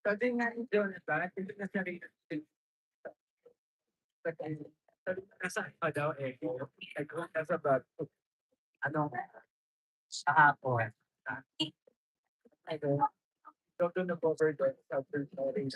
Sabi nga ni Jonathan, hindi na siya rin nasa ano daw eh, nasa bag. Ano, sa hapon. Ano, doon nag-overdose after sorry.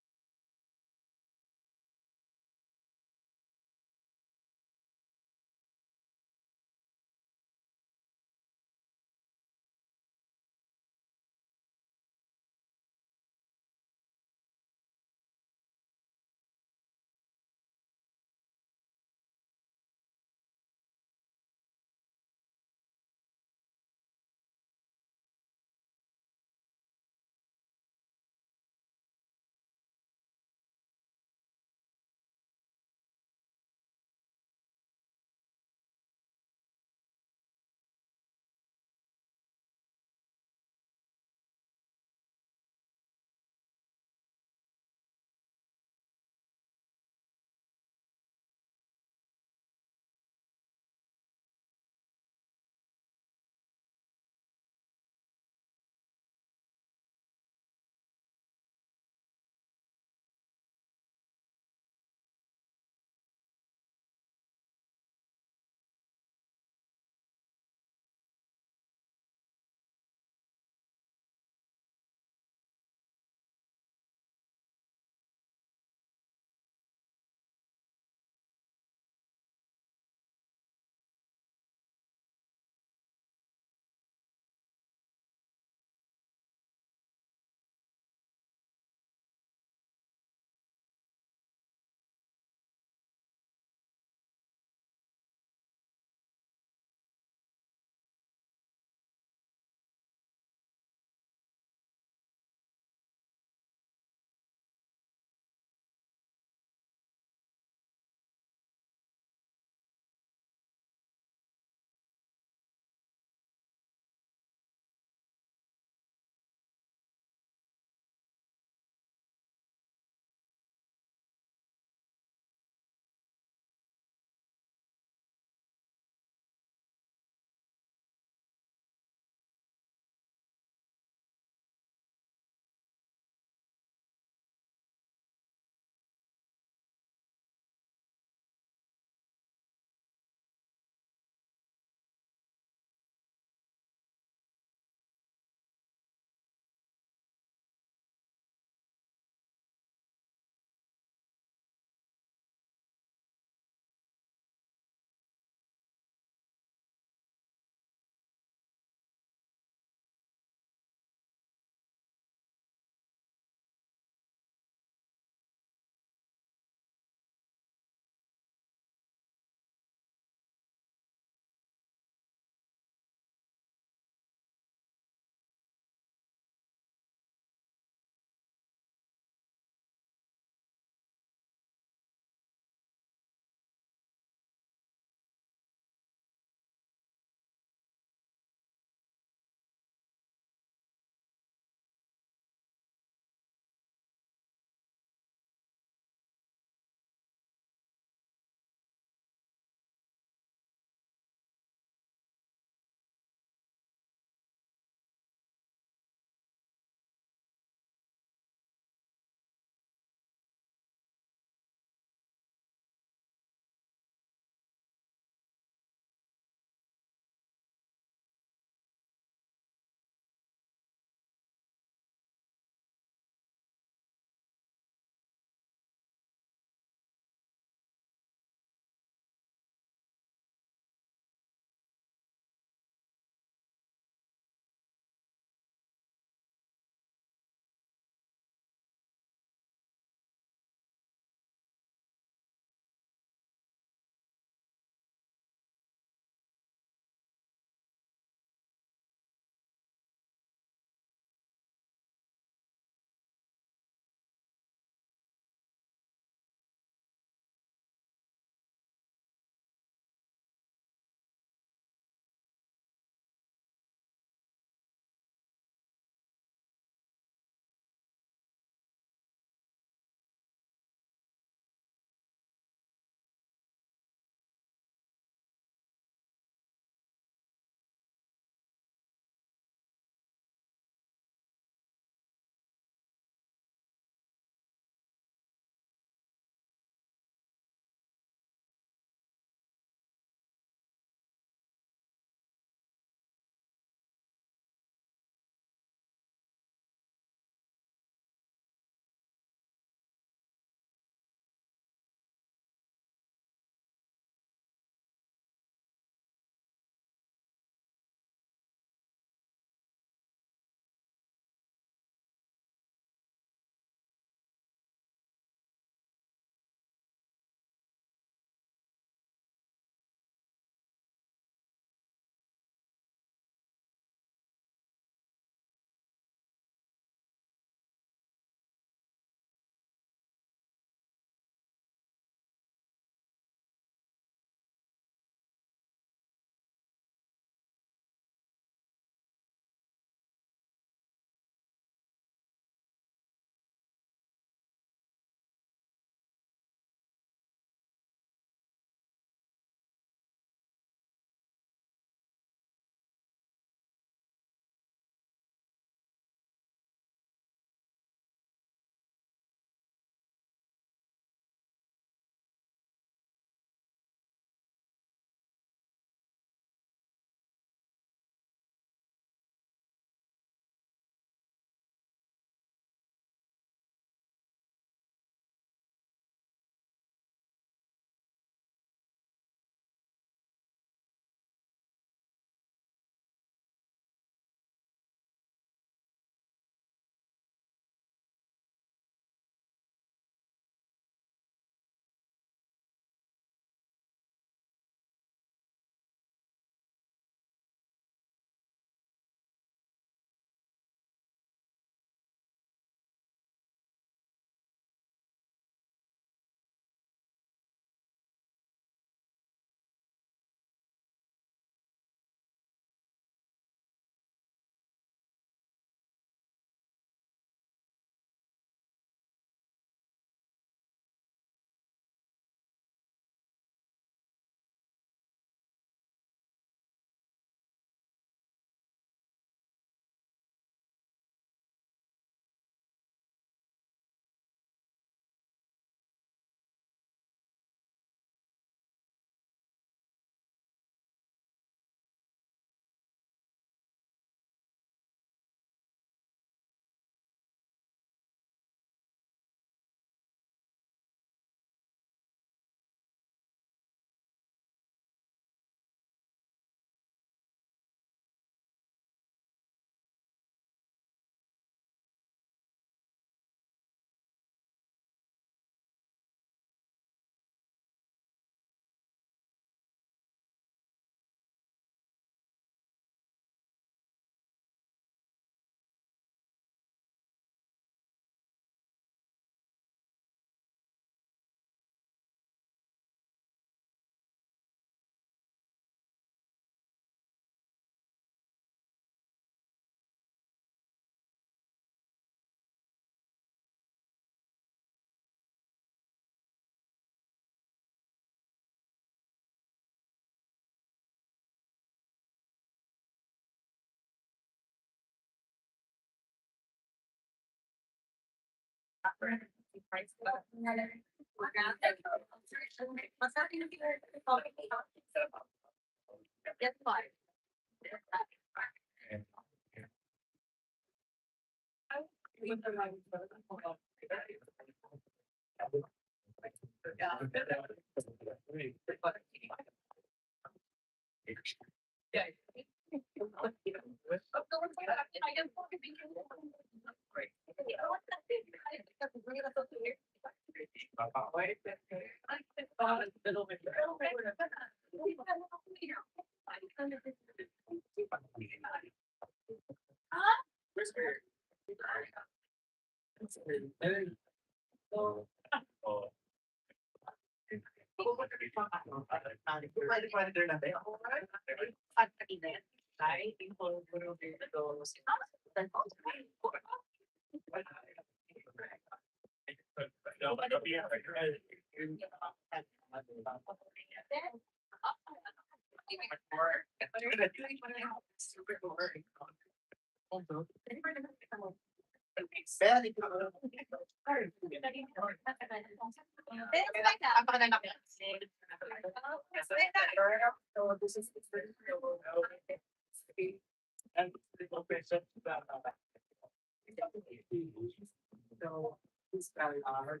So, this guy are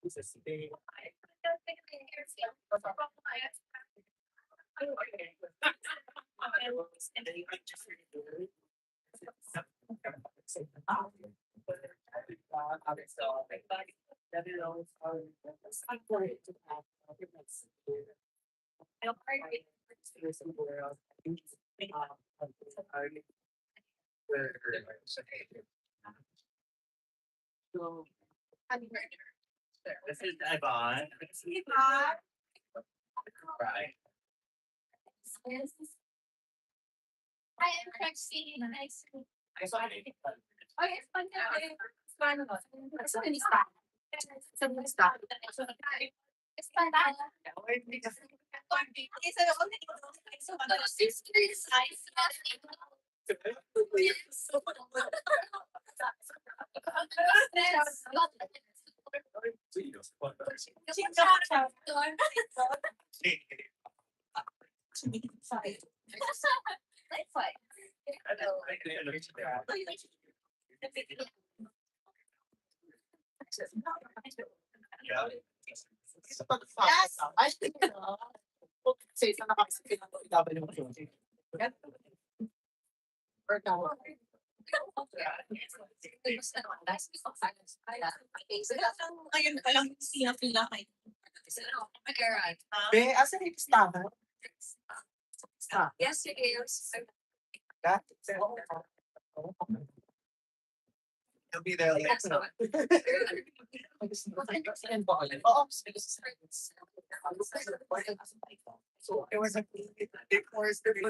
this is the So, this is Ivan. Right. Hi, I'm Christine. Nice to meet I saw it. you. Oh, it's fun. It's fun. It's fun. It's fun. It's fun. It's fun. Sa pag-fast, I think, sa isa nakakasakit ng OFW mo. Or now, Ngayon pa lang sinapila kay. be, asa yung listahan? Yes, it is. That, he'll be there like next month. Oo. So it was like big force to be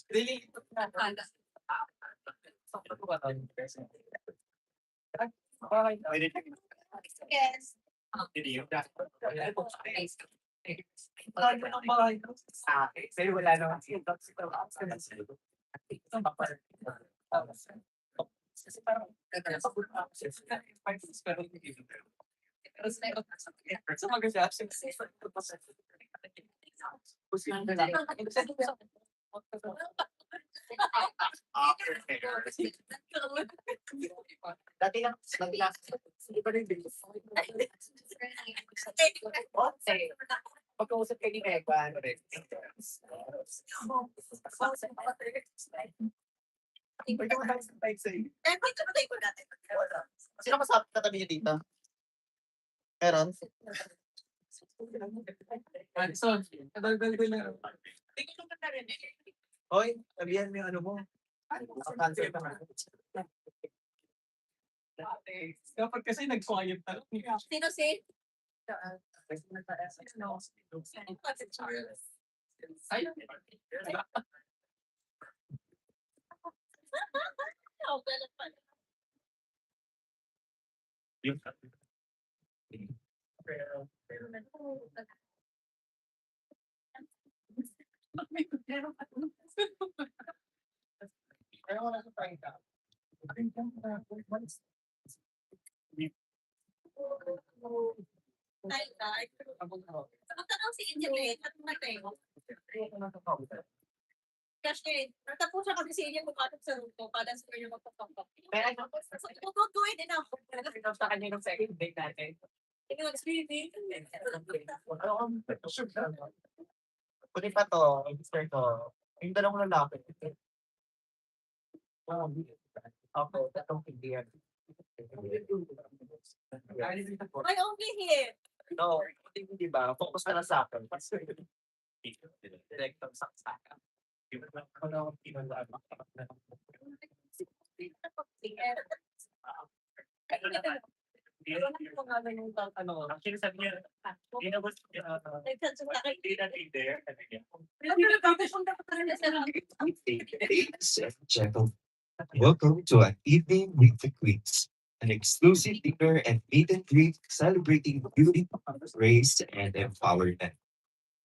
really Yes. Pero wala naman siya. Kasi parang pero hindi so mag-reaction dati lang hindi pa rin bilis pag-uusap kayo ni Megan sino kasama katabi niyo dito? Meron? So, nadagdag ko na. Hoy, sabihan mo yung ano mo. Cancel pa nga. Kapag kasi nag-quiet na. Sino si? Pero wala sa prank ka. Tay, tay. Nagtanong si Angel at Mateo. Kasi, natapusan kasi si Angel pumatag sa ruto para sa kanya magpapakpak. Tututuin din ako. Sa kanya ng second date natin. Swimming. Kunin pa to, register ko. Yung dalawang lalaki. Okay, tatong hindi yan. Ay, only here. No, hindi ba? Focus ka na sa akin. Direct ang saksakan. Actually, sabi niya, hindi na gusto niya, hindi na there. Ladies and gentlemen, welcome to an evening with the Queens, an exclusive dinner and meet and greet celebrating beauty, grace, and empowerment.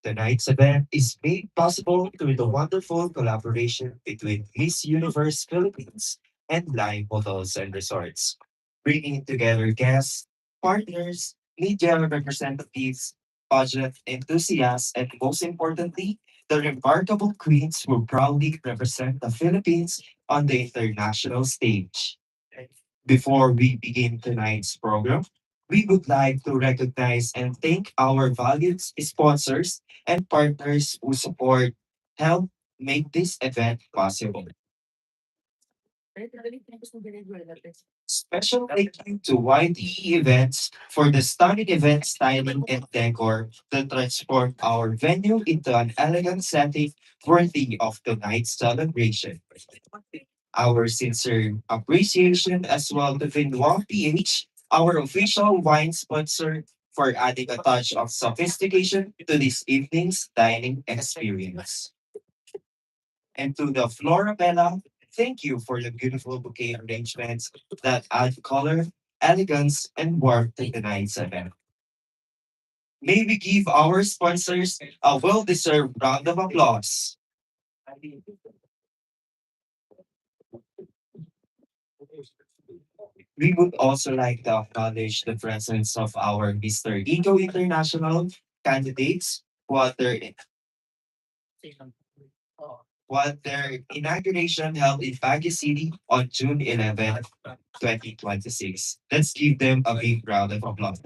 Tonight's event is made possible through the wonderful collaboration between Miss Universe Philippines and Lime Hotels and Resorts, bringing together guests, partners, media representatives, budget enthusiasts, and most importantly, the remarkable queens who proudly represent the Philippines on the international stage. Before we begin tonight's program, we would like to recognize and thank our valued sponsors and partners who support help make this event possible. Special thank you to YTE Events for the stunning event styling and decor that transformed our venue into an elegant setting worthy of tonight's celebration. Our sincere appreciation as well to Vinwang PH, our official wine sponsor, for adding a touch of sophistication to this evening's dining experience. And to the Flora Bella, thank you for the beautiful bouquet arrangements that add color, elegance, and warmth to tonight's event. May we give our sponsors a well-deserved round of applause. We would also like to acknowledge the presence of our Mr. Ego International candidates who at their, who at their inauguration held in Baguio City on June 11, 2026. Let's give them a big round of applause.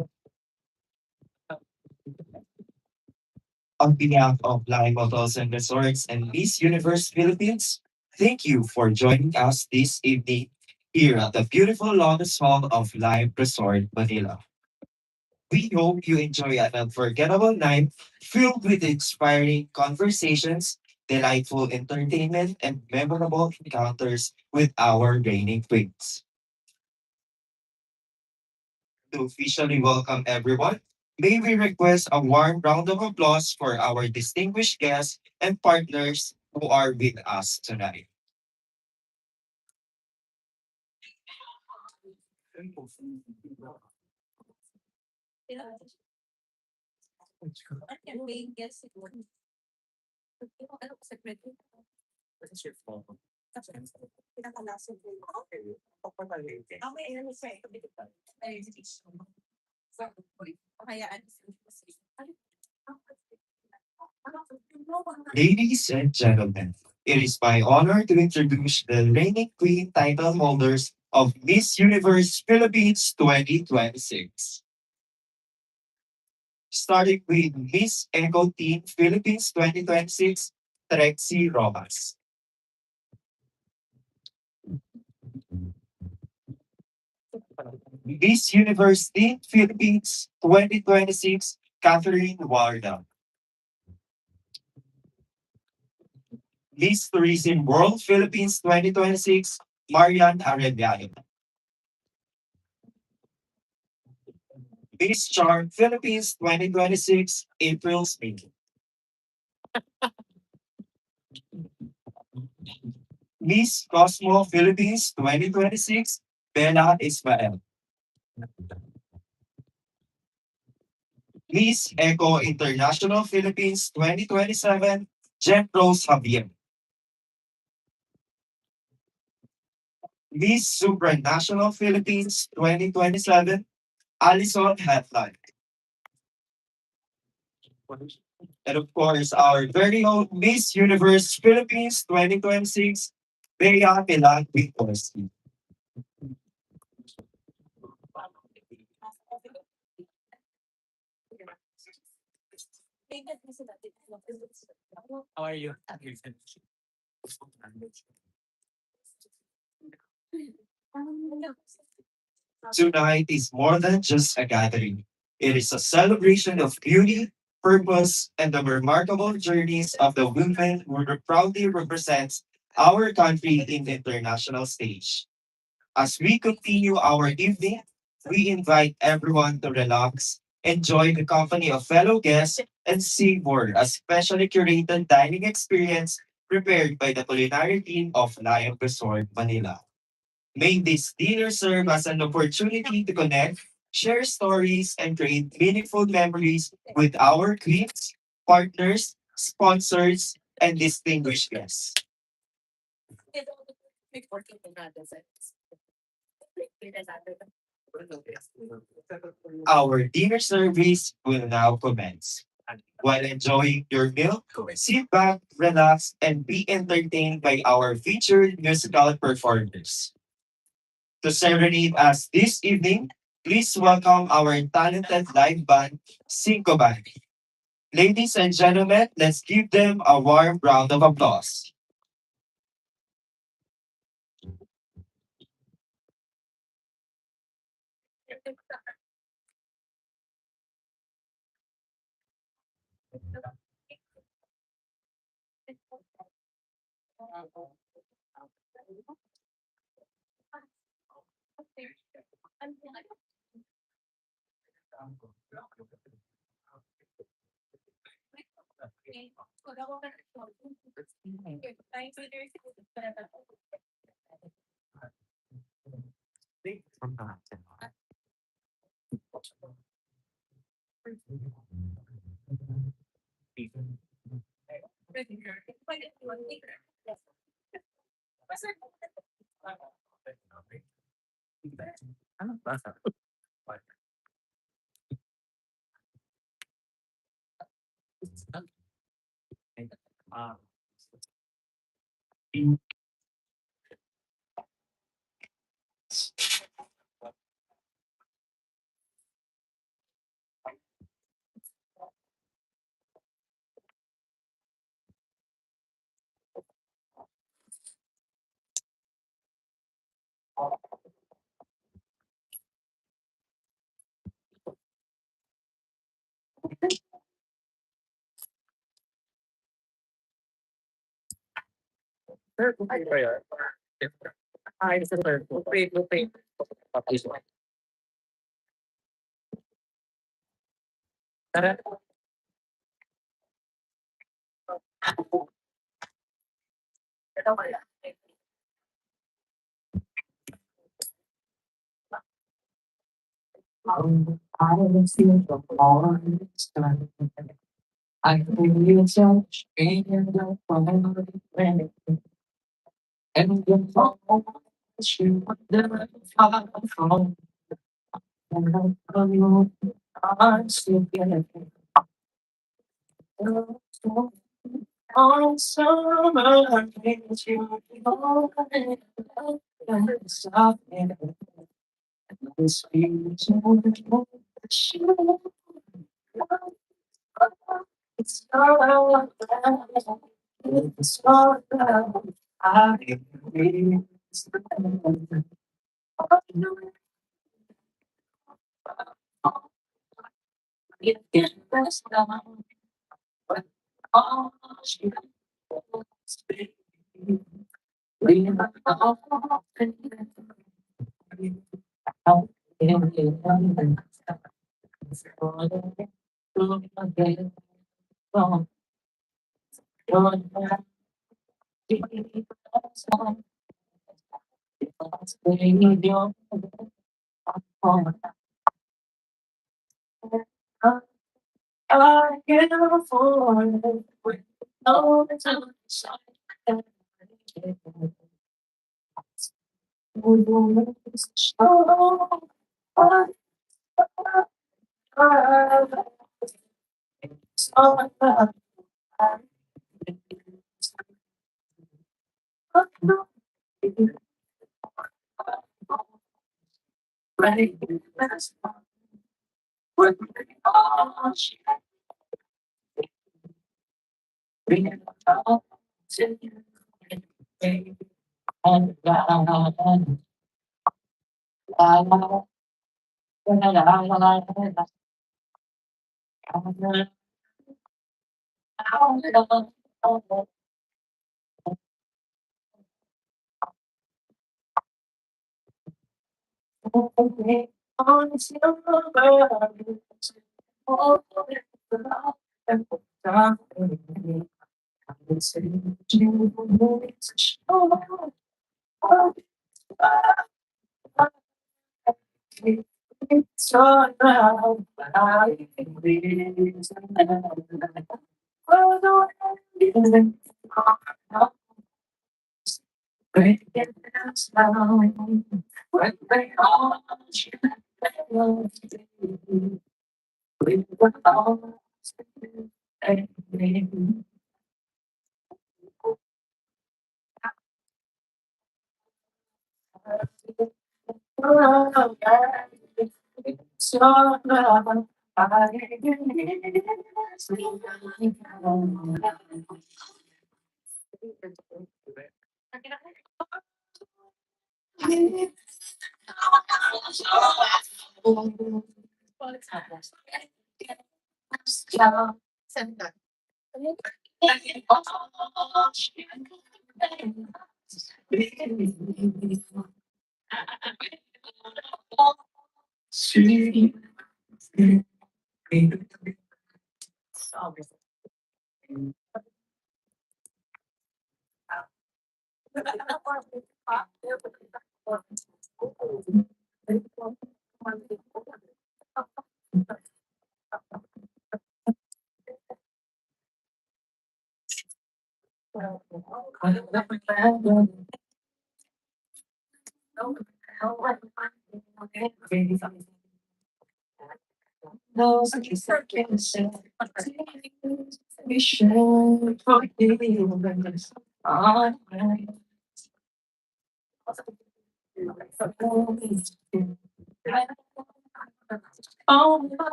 On behalf of Live Hotels and Resorts and Miss Universe Philippines, thank you for joining us this evening here at the beautiful Lotus Hall of Live Resort Manila. We hope you enjoy an unforgettable night filled with inspiring conversations, delightful entertainment, and memorable encounters with our reigning queens. To officially welcome everyone, may we request a warm round of applause for our distinguished guests and partners who are with us tonight. At yung main guest siguro. Ano ko secret? Pinakalasin ko. May ano sa ito. Ay, so, pakayaan. Ladies and gentlemen, it is my honor to introduce the reigning queen title holders of Miss Universe Philippines 2026. Starting with Miss Eco Team Philippines 2026, Trexie Rojas. Miss Universe Team Philippines 2026, Catherine Warda. Miss Tourism World Philippines 2026, Marian Arellano. Miss Charm Philippines 2026, April Smith. Miss Cosmo Philippines 2026, Bella Ismael. Miss Eco International Philippines 2027, Jen Rose Javier. Miss Supranational Philippines 2027, Alison Hetland. And of course, our very own Miss Universe Philippines 2026, Bea Pilar Victorski. How are you? Tonight is more than just a gathering. It is a celebration of beauty, purpose, and the remarkable journeys of the women who proudly represent our country in the international stage. As we continue our evening, we invite everyone to relax, enjoy the company of fellow guests, and savor a specially curated dining experience prepared by the culinary team of Lion Resort Manila. May this dinner serve as an opportunity to connect, share stories, and create meaningful memories with our queens, partners, sponsors, and distinguished guests. Our dinner service will now commence. While enjoying your meal, sit back, relax, and be entertained by our featured musical performers. To serenade us this evening, please welcome our talented live band, Cinco Band. Ladies and gentlemen, let's give them a warm round of applause.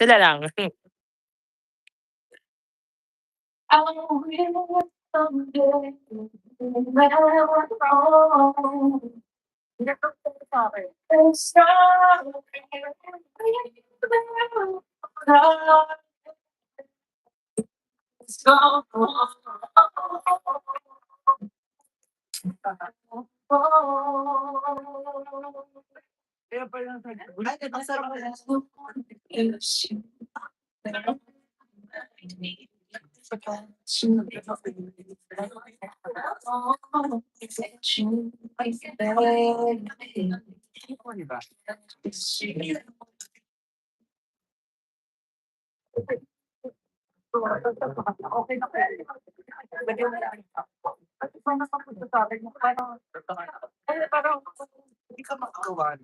Sila lang. I will someday when I was wrong. It's so Kaya pala Ay, ang sarap pala. di ba? Okay na kaya. Lagyan mo lang. At isang nakapunta sa akin, parang Hindi ka makagawa.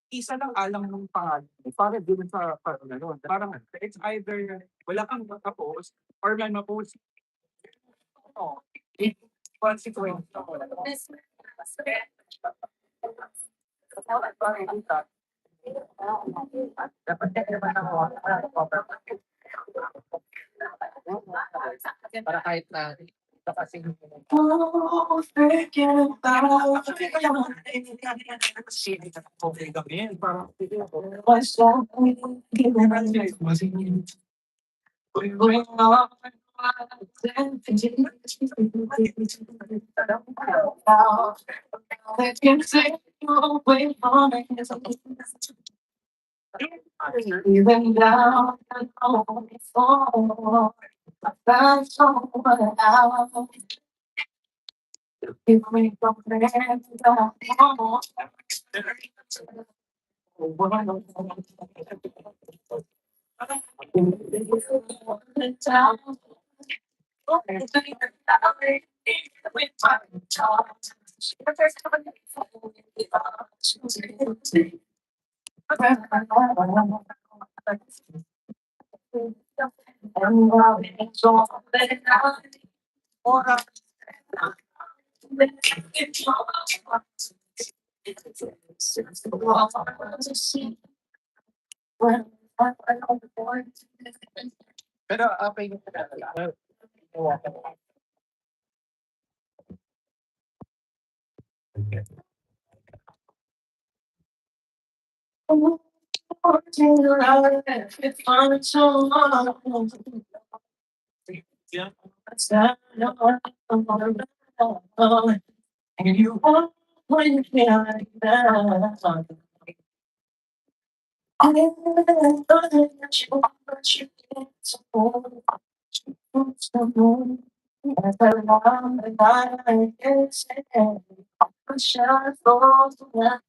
Isa lang alang ng pangalan mo para dun sa parang gano'n. Parang it's either wala kang matapos or may mapos. Oo. Consequence. Dapat ka naman ako. Para kahit na kasi oh, forget about okay kami. Parang what's wrong with you? Going on. I can say you away from me. Even down and on before. That's someone else. If we comprehend the pero okay na talaga. And you want when you feel like that. I never thought that you but you get so so as I long and I can say I'm sure for the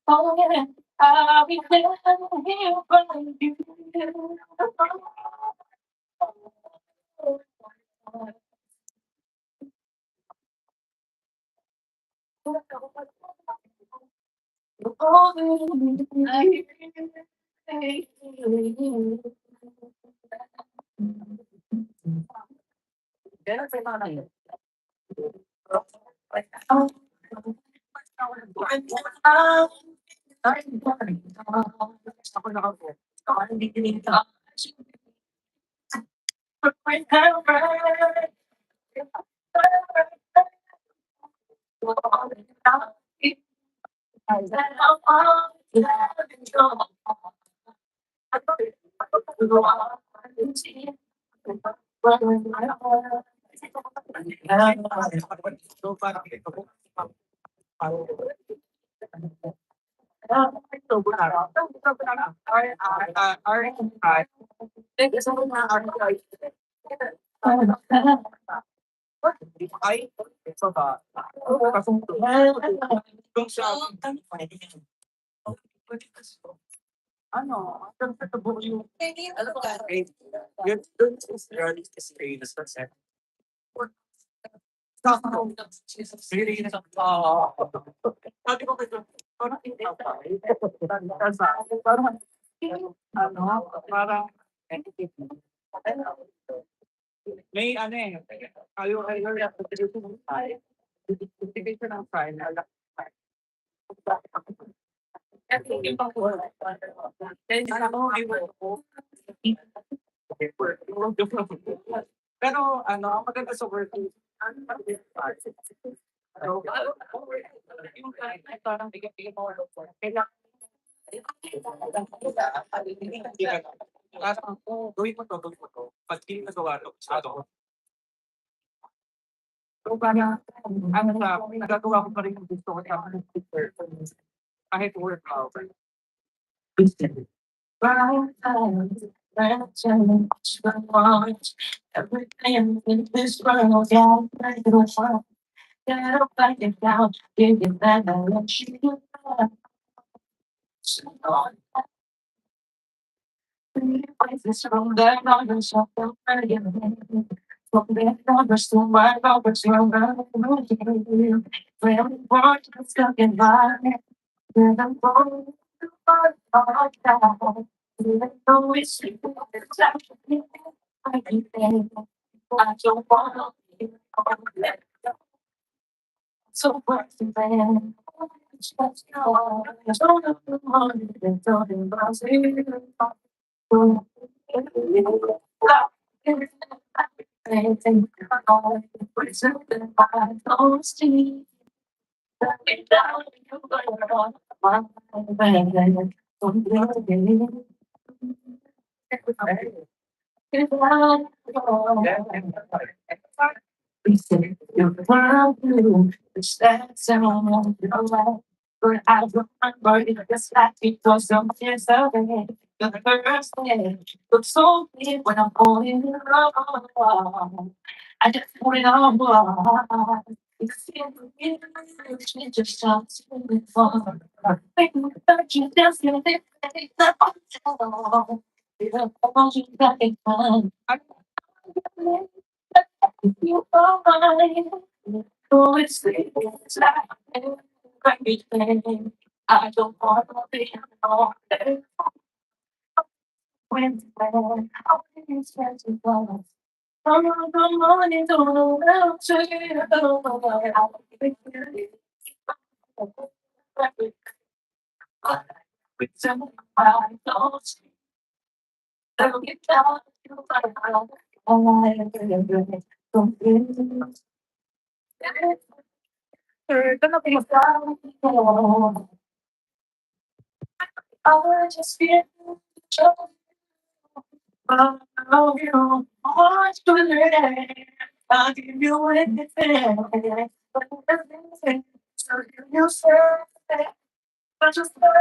Oh, yeah. I'll be there for you. Ganun sa mga ngayon. Ako nakapo. Ako hindi tinita. So, parang ito po, ay, ito ba? Kung sa ano, hanggang sa tabo yung grade. Yun, dun is early is grade is concept. Really, sabi ko kasi, parang hindi pa. Parang, parang, may ano eh, ayaw investigation ng final. And ako, I work po. Pero ano, ang maganda sa work is, so, yung parang bigay mo kailangan parang gawin mo to. Pag di mo nagawa to, so parang, ano sa, nagagawa ko pa rin yung gusto ko sa kahit workout. Everything in this world, yeah, I don't want. Get up, back it down, give it back, I let you do that. So, places from there, now you're so again. From there, numbers to my numbers, you're running. Really, what is going by? Then I'm going to find out now. Even though it's exactly I can think. I don't want to be so man. Just know, I don't have the money, and talking about it. Anything all it's something I don't see. It down, you go on my man. Don't be listen, you're around you, it's that sound, you know what? But I remember it just like it was some years away. The first day looks so big when I'm falling in love. I just put it on. It's in just sounds really fun. Think about you dancing, it's not you fun. You are mine. Oh, it's like everything. I don't want to be alone. When how can you spend to love? I'm on the morning, don't know how to get it over. I'll be with some I don't see. I'll get down to my heart. Don't I just feel I love you much today. I'll give you anything. Everything. So you say, I just don't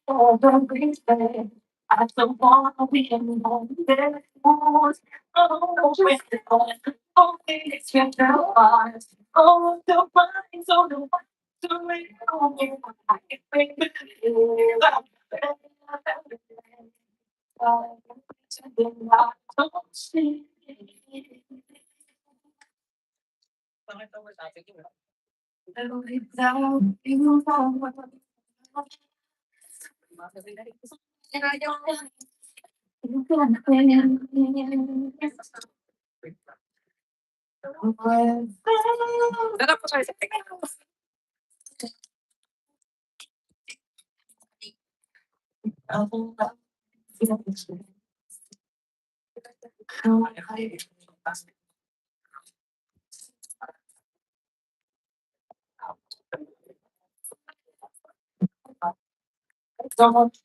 oh, don't be sad. I don't want to be alone. There's more. Oh, with the one. Oh, it's your eyes. Oh, the mind, so the one. To me, oh, I can make it. Don't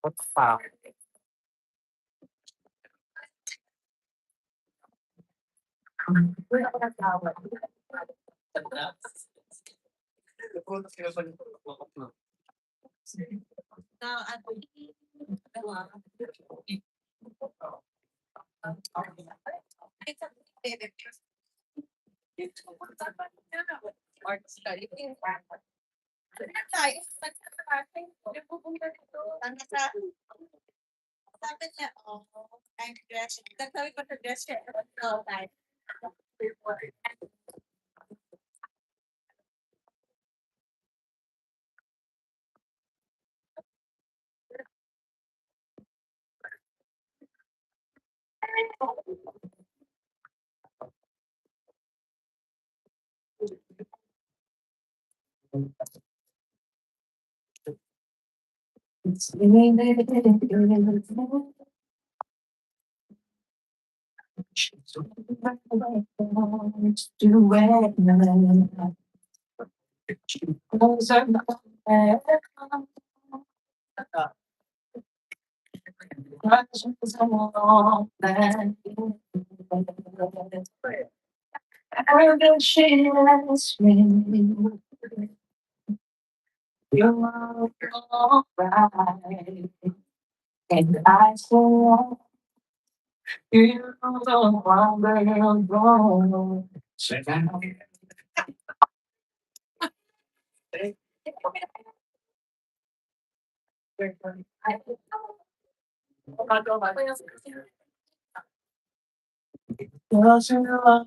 what the fuck? Wala ako nagtawag. Art study. Tayo, pupunta dito. Ano sa sabi niya, oh, I'm dressed. Nagsabi ko sa dress siya. So, like, You're alright. And I saw you the one girl wrong. Was you love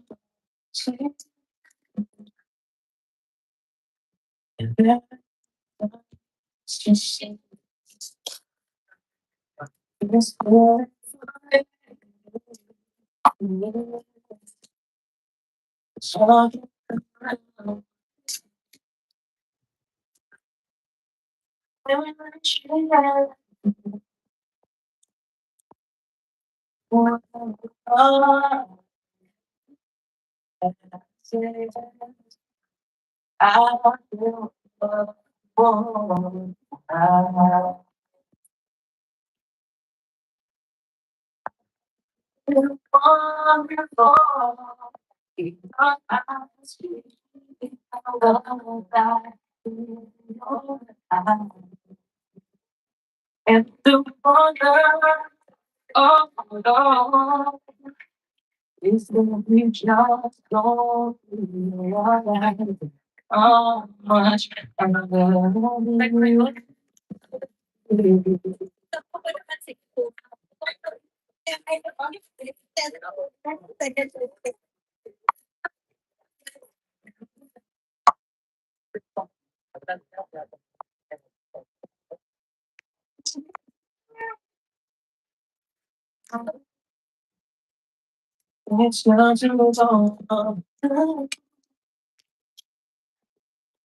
and then just this boy. Saw you around. I want you. And the wonder of love is that we just don't realize how much I love you. ako naman siguro. Kaya kahit ako, It's not too long.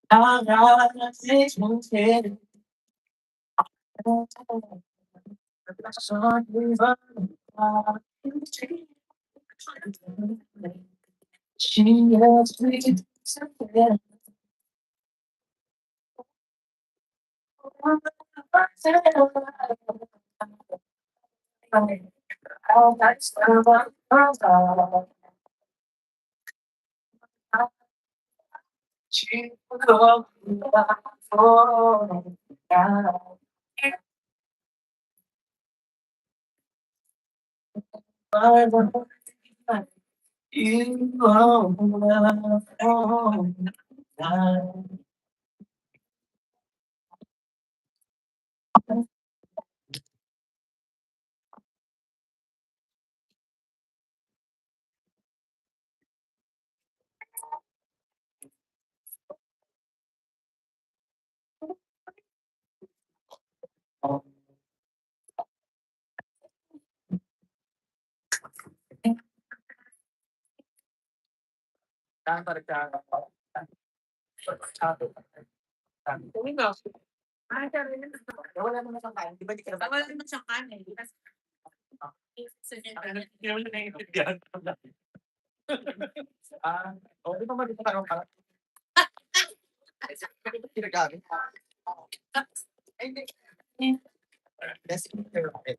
I gotta take my head. She has me something. She will go for now. You are now. Uwi na. Wala naman siyang kain. Di ba di ka na wala naman siyang kanin. Hindi naman siya naiintindihan. Ah, di ba dito tayo ka? Ginagamit. Ay, hindi. Best internet.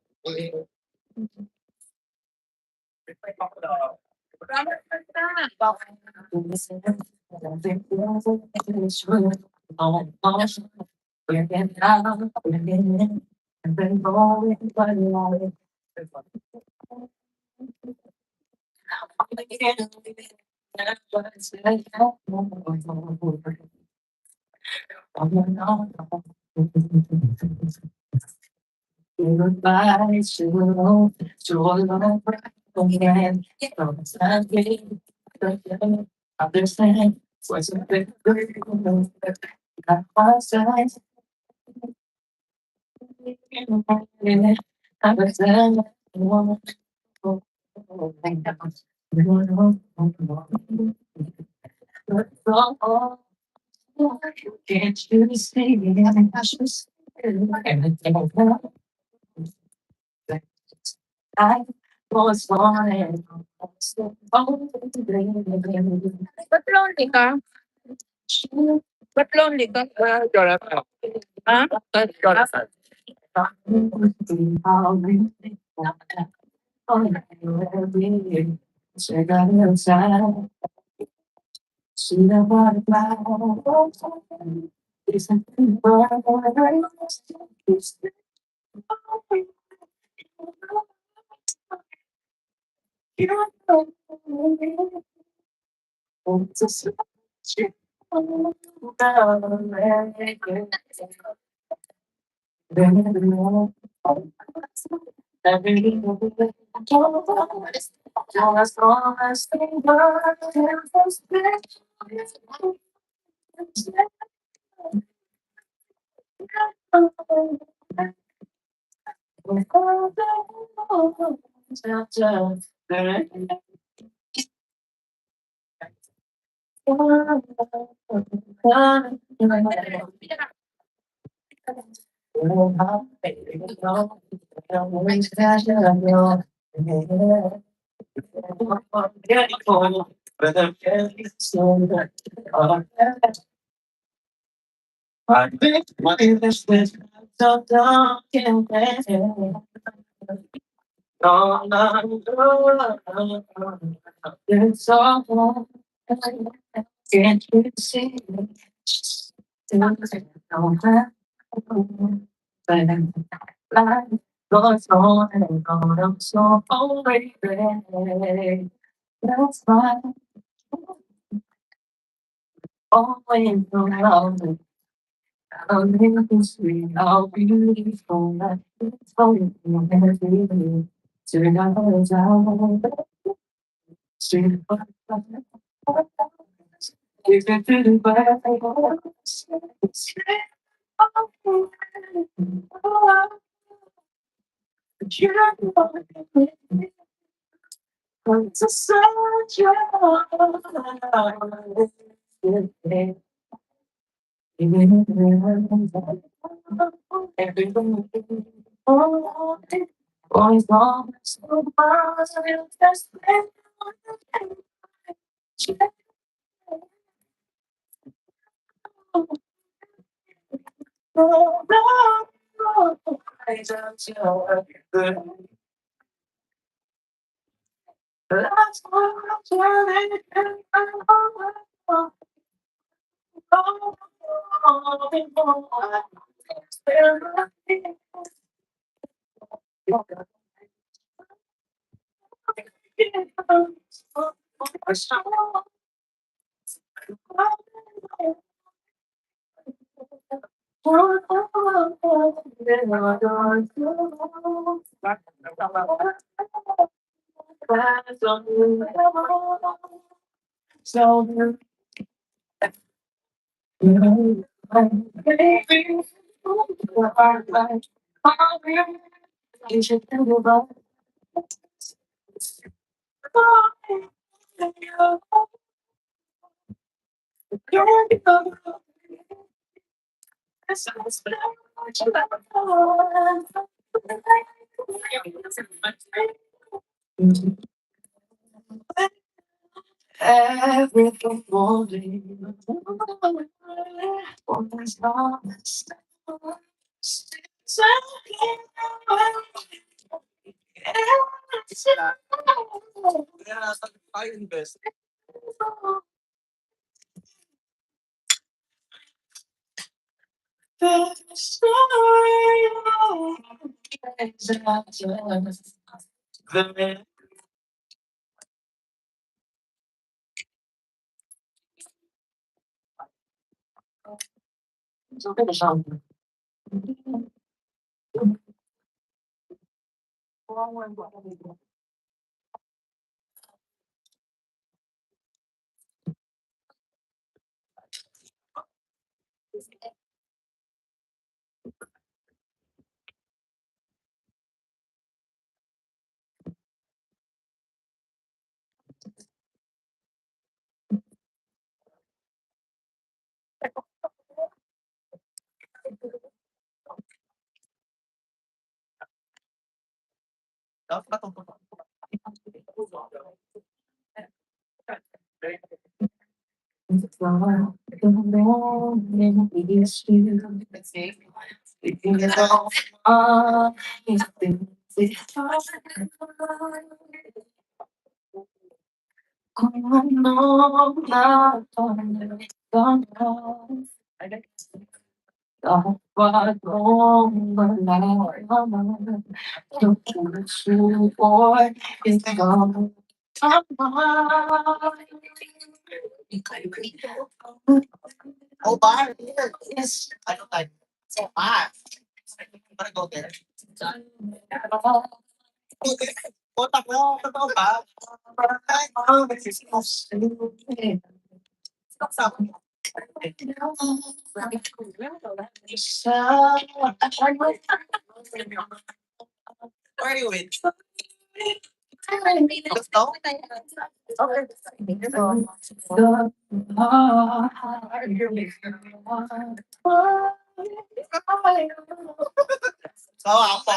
Goodbye to all my friends. Understand what's a bit at my side. Understand can't you see me? I was born Ba't lonely ka? Ba't lonely ka? Ha? I think what is this? So don't no, no, no, it's all can't you see? Don't have but life goes on and on. I'm so already ready. That's why always around. I'll never sweet, I'll be beautiful. Like it's only every turn out sweet, if it didn't work, it's a such a Boys long so far, just So baby, you should think about everything morning. Always lost. Kaya nasa tayo invest. The Oh, bar. Yes. I don't like. So bar. I'm gonna go there. Puta ko, totoo ba? Ay, stop sa akin. Where are you with? Gusto? So, ako.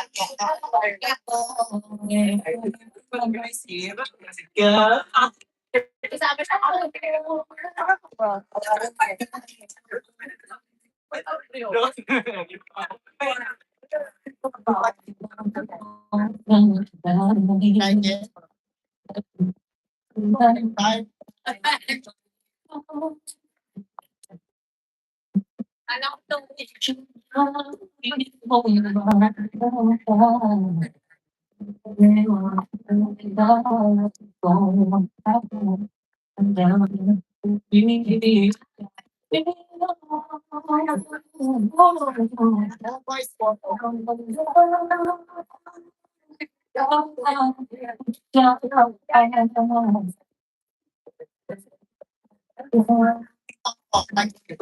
Yeah. Like it. Bye. Oh, thank you.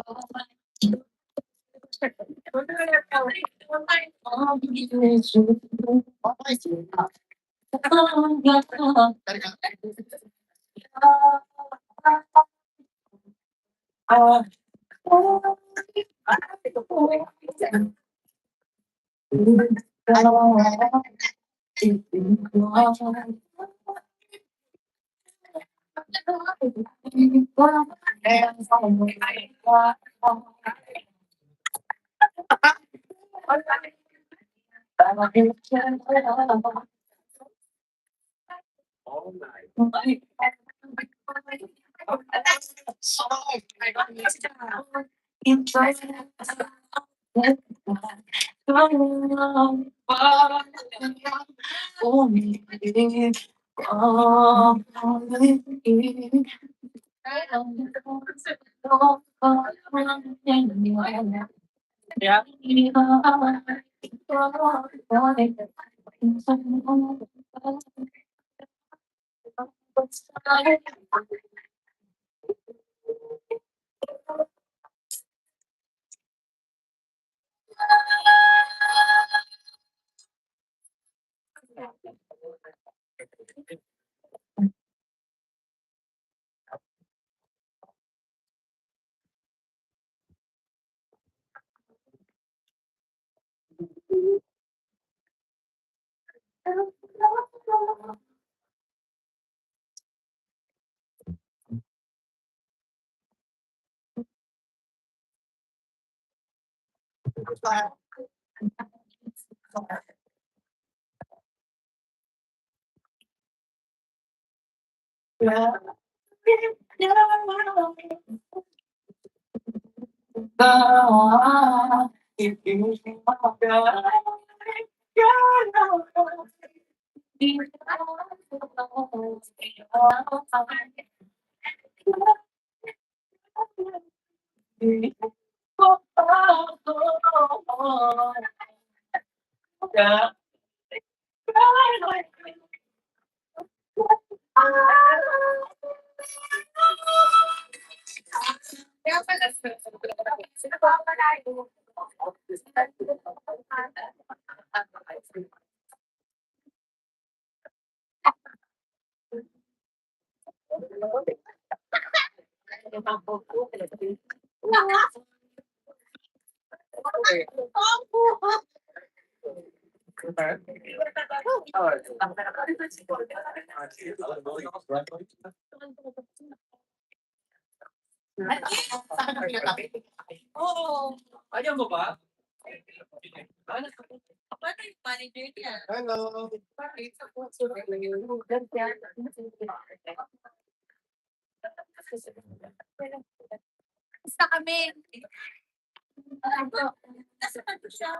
Oo. Ayaw mo ba? Paano yung manager niya? Hello. Basta kami. Nasa kanto siya.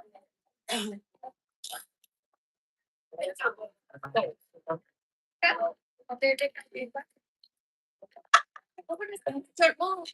Sir mo.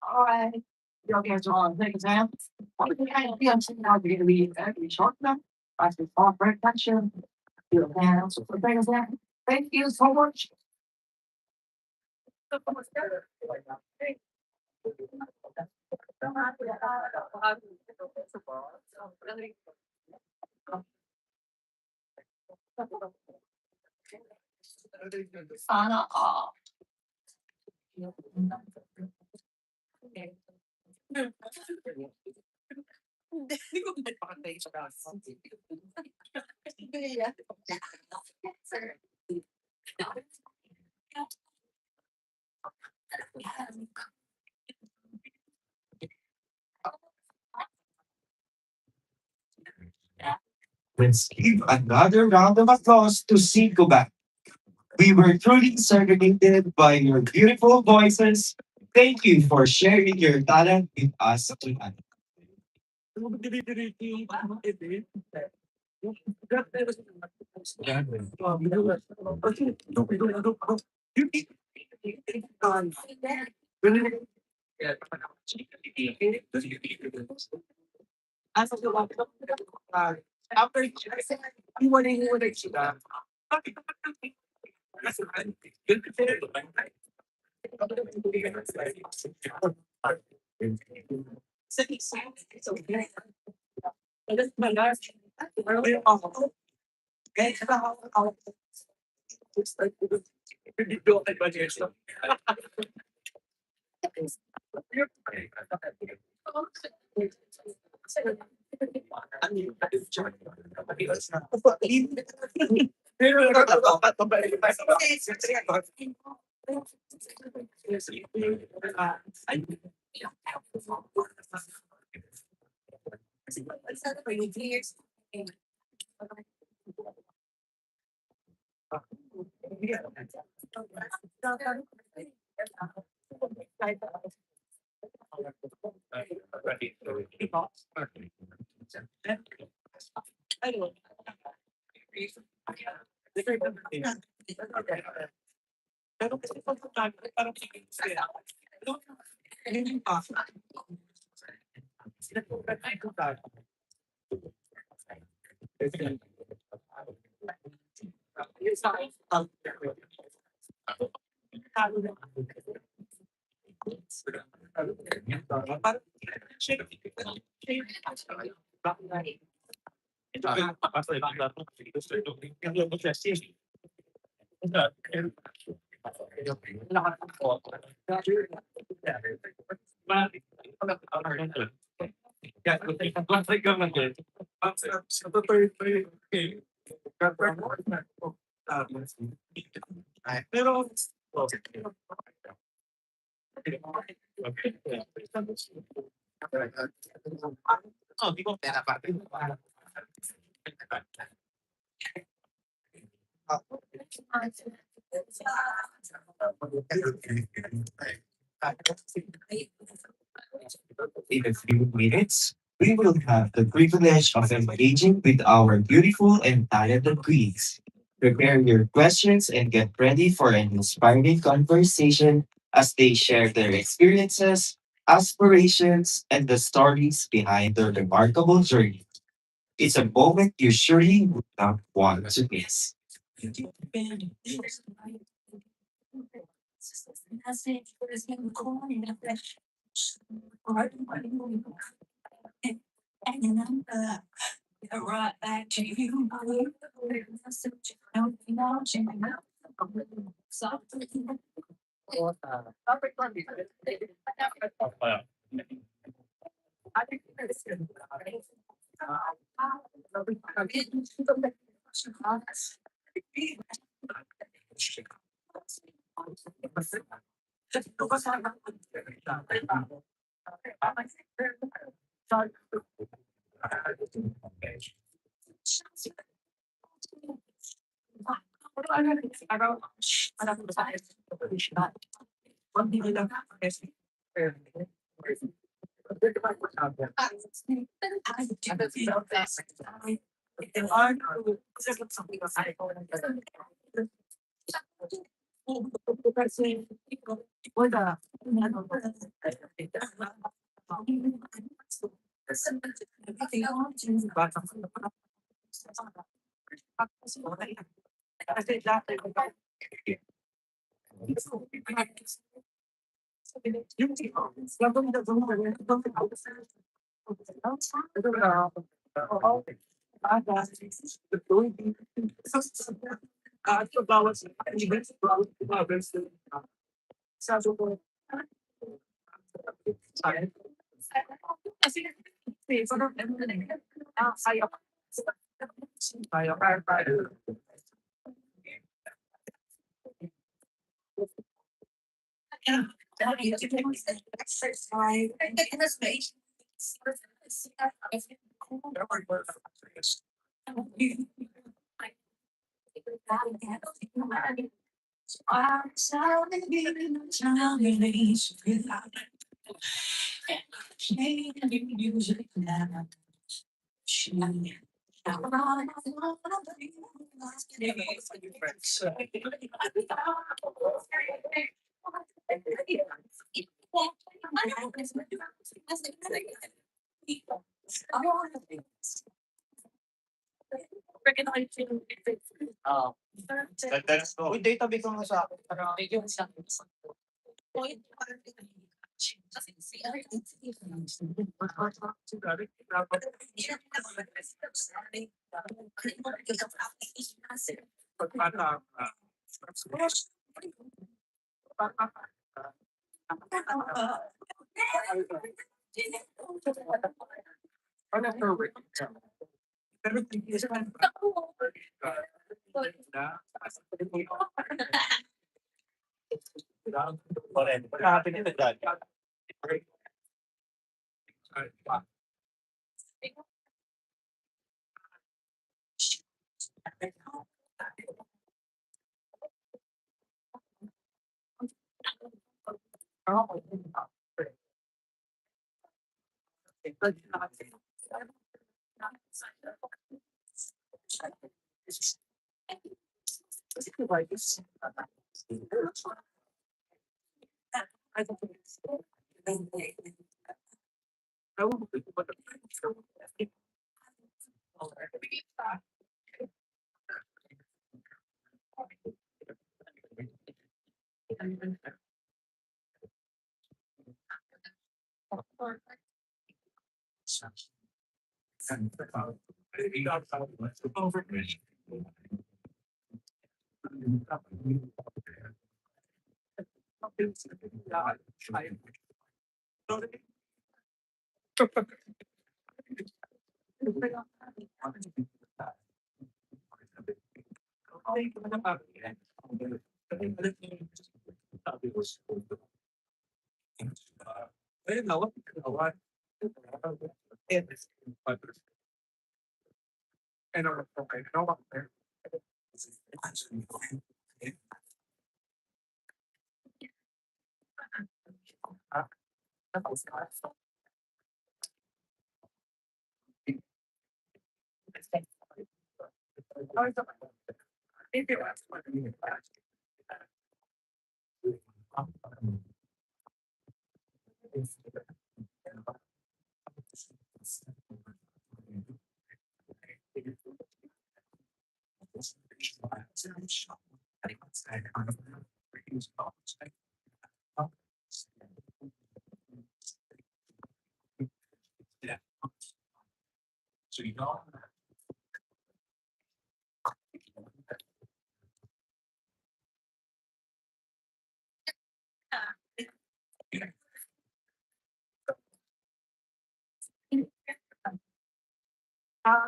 Alright. Your hands are on, take a exam. What would you kind of be on sitting out here to be very short now? I said, oh, break action. Your hands for the exam. Thank you so much. Sana all. Hindi ko nagpakatay sa kaso. Let's give another round of applause to Cinco Back. We were truly serenaded by your beautiful voices. Thank you for sharing your talent with us tonight. As of the one, after you want to sila. Sa isa, so okay. Alas malas. Pero ako, kahit ako, dito ay ba niya siya? Pero pero kasi pag parang sige. Yun yung paso. Sila po ay ko tayo. Yung sa akin, parang pero oh, di ko pera pa. In a few minutes, we will have the privilege of engaging with our beautiful and talented queens. Prepare your questions and get ready for an inspiring conversation as they share their experiences, aspirations, and the stories behind their remarkable journey. It's a moment you surely would not want to miss. Right back to you. Uy, data bigyan mo sa akin.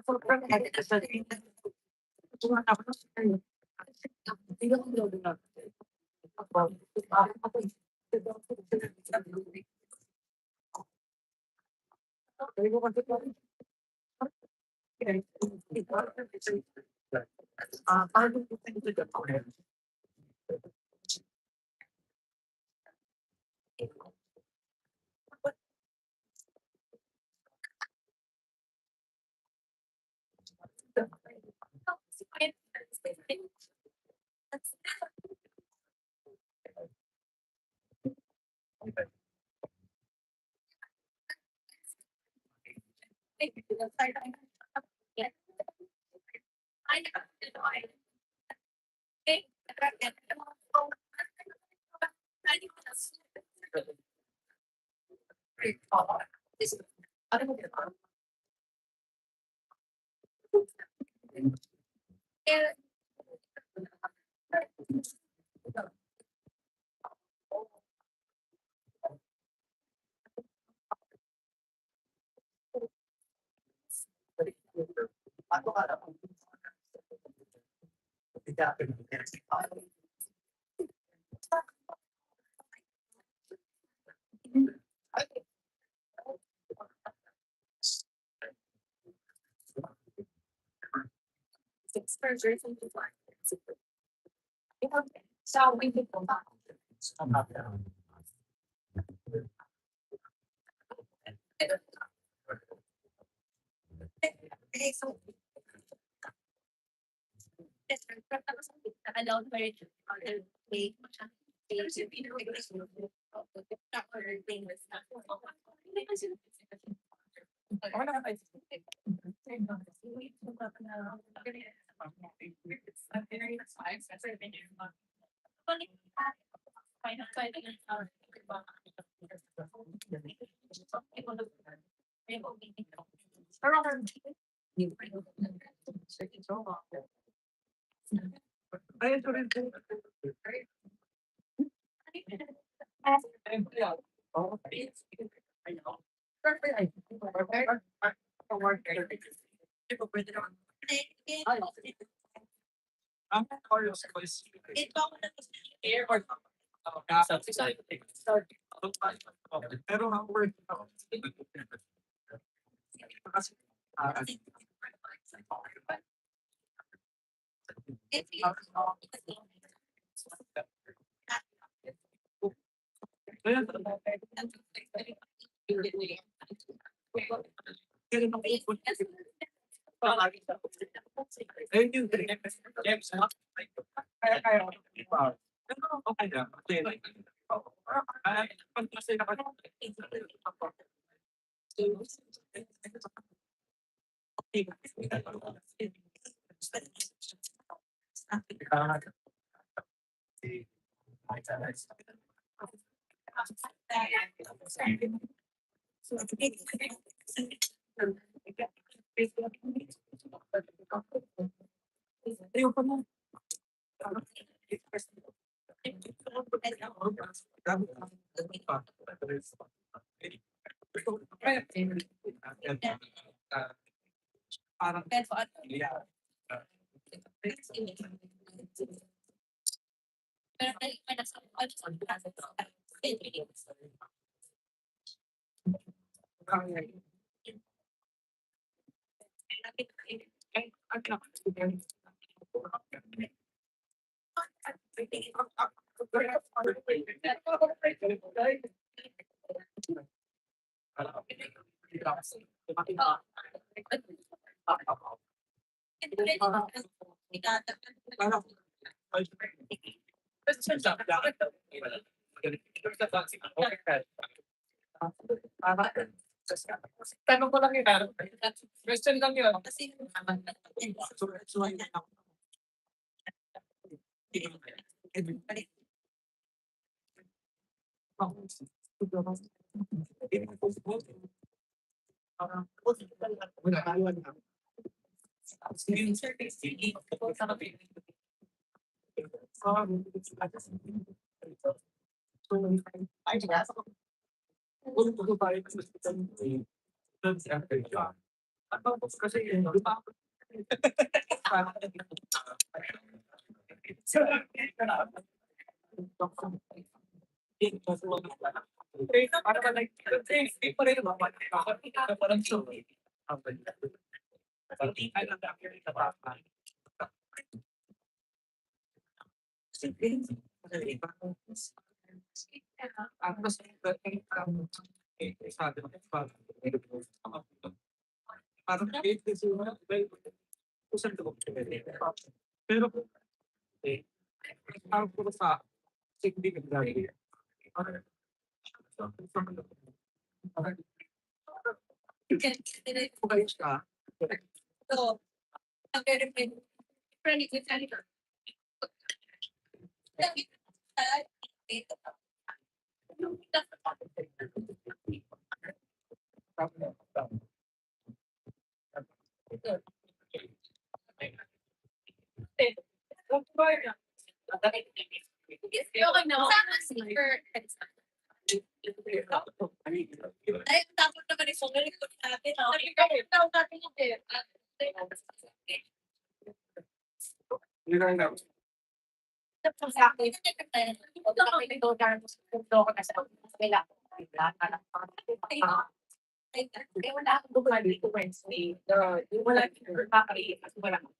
sobrang kasi tuwa ako sa kanya. Hindi ako lolo na. Sabi ko kasi paano ko tayo Ayun, sorry. Ang Carlos was Ito ako na airport. Pero ang word kasi ayun yung James, kaya pero okay lang kasi pag kasi Ayoko na. Parang yeah. Tanong ko lang yun, question lang yun. kasi So, ayun ako. Tapos kasi yun, di ba? Para ka like, pa rin ba? Parang so. Pati alam na sa bata. Sige. Ang mas sabi ko parang usan ko pero ang puro sa significant ka. So, ang very friendly with Senator. Okay na. Sana sleeper. Ay, tapos naman yung phone ko natin. Tawag natin yung Yun ang na. sa akin. Ito ko ito ko na sa kanila. Ay, wala akong gumali ko Wednesday. Yung wala akong kakaiit at wala akong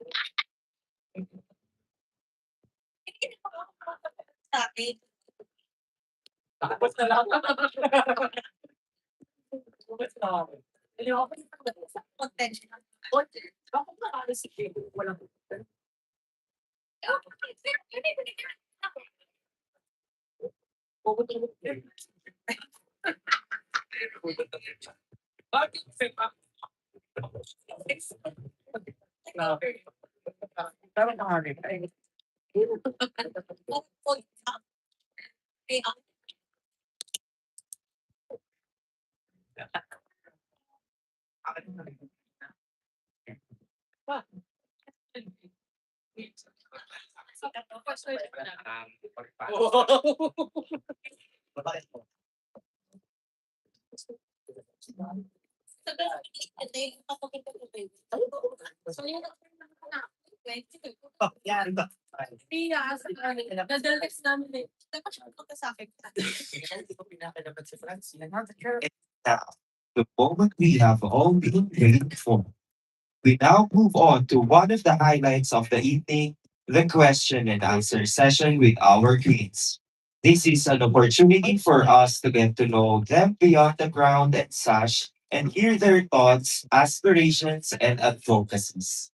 sa akin. Tapos na lang. Hindi ako sa contention. Bakit nakaalis si Kim? Walang pupunta. Bakit sepa? Tama na nga rin. Oh, yan ba? Nadalax namin eh. Dapat siya sa akin. Hindi ko pinakalaban si Franz. Now, the moment we have all been waiting for. We now move on to one of the highlights of the evening, the question and answer session with our queens. This is an opportunity for us to get to know them beyond the ground and sash and hear their thoughts, aspirations, and advocacies.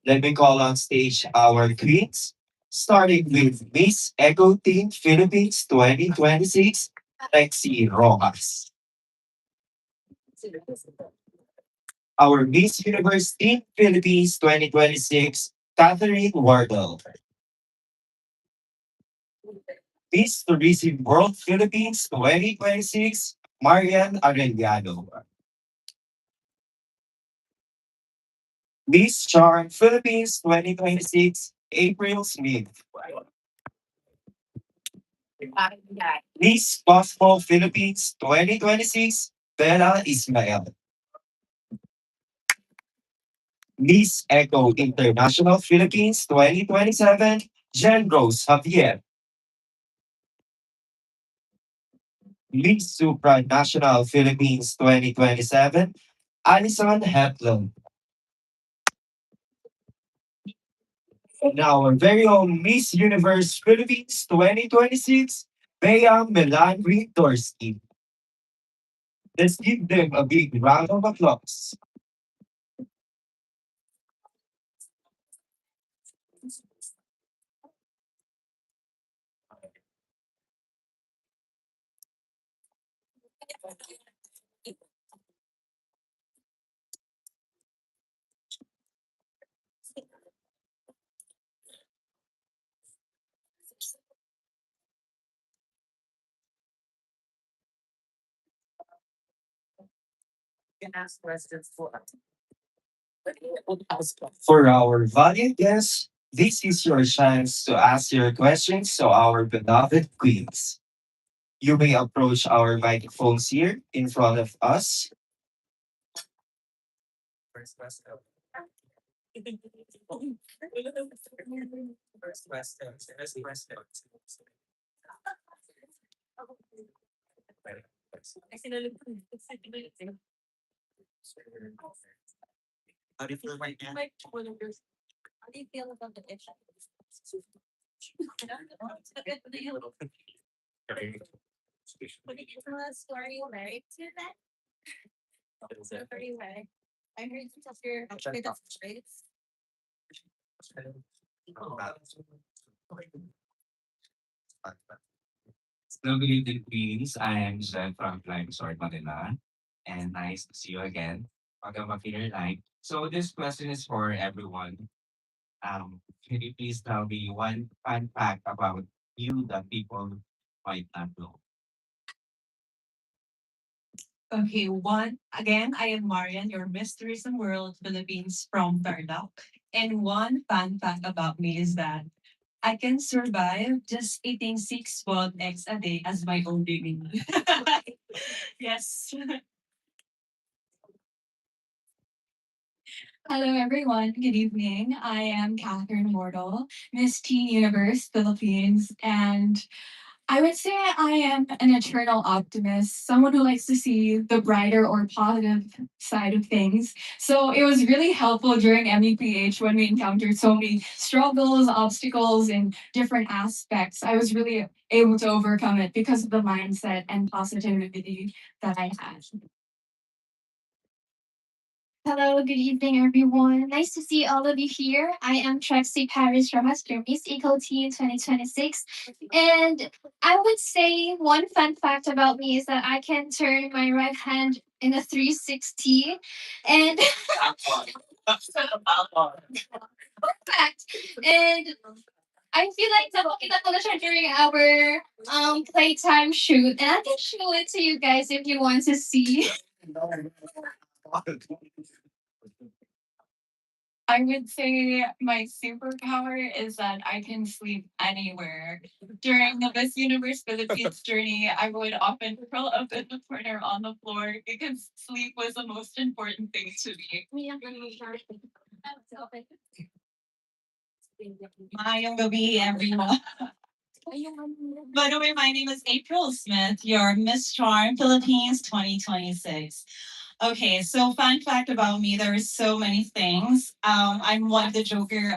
Let me call on stage our queens, starting with Miss Echo Team Philippines 2026, Lexi Rojas. Our Miss Universe Team Philippines 2026, Catherine Wardle. Miss Tourism World Philippines 2026, Marian Arellano. Miss Charm Philippines 2026, April Smith. Miss Cosmo Philippines 2026, Bella Ismael. Miss Echo International Philippines 2027, Jen Rose Javier. Miss Supranational Philippines 2027, Alison Heplon. And our very own Miss Universe Philippines 2026, Bea Melan Wintorsky. Let's give them a big round of applause. Can ask questions for us. For our valued guests, this is your chance to ask your questions to our beloved queens. You may approach our microphones here in front of us. First question. First question. First question. How do you feel right now? How do you feel about the issue? What did you tell us? Are you married to that? So are you married? I heard you tell your husband that's straight. So good evening, Queens. I am Zen from Flying Resort Manila, and nice to see you again. Welcome back here line. So this question is for everyone. Can you please tell me one fun fact about you that people might not know? Okay, one again, I am Marian, your Miss Tourism World Philippines from Tarlac. And one fun fact about me is that I can survive just eating 6 boiled eggs a day as my own living. Yes. Hello, everyone. Good evening. I am Catherine Mortal, Miss Teen Universe Philippines, and I would say I am an eternal optimist, someone who likes to see the brighter or positive side of things. So it was really helpful during MEPH when we encountered so many struggles, obstacles, and different aspects. I was really able to overcome it because of the mindset and positivity that I had. Hello, good evening, everyone. Nice to see all of you here. I am Trexie Paris Rojas, your Miss Eco Teen 2026. And I would say one fun fact about me is that I can turn my right hand in a 360. And fact. And I feel like nakita ko na siya during our playtime shoot. And I can show it to you guys if you want to see. I would say my superpower is that I can sleep anywhere. During the Miss Universe Philippines journey, I would often curl up in the corner on the floor because sleep was the most important thing to me. Mayong gabi, everyone. By the way, my name is April Smith, your Miss Charm Philippines 2026. Okay, so fun fact about me, there are so many things. I'm one of the joker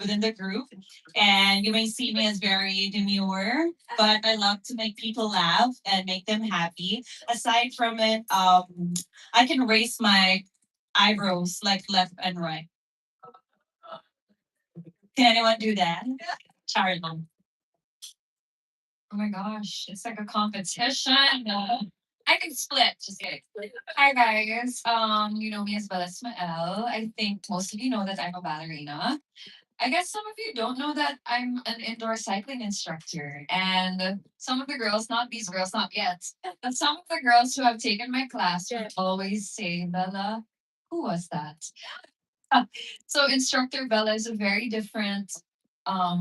within the group, and you may see me as very demure, but I love to make people laugh and make them happy. Aside from it, I can raise my eyebrows like left and right. Can anyone do that? Charlo. Oh my gosh, it's like a competition. I can split. Just kidding. Hi guys. You know me as Bella Ismael. I think most of you know that I'm a ballerina. I guess some of you don't know that I'm an indoor cycling instructor. And some of the girls, not these girls, not yet, but some of the girls who have taken my class would always say, Bella, who was that? So instructor Bella is a very different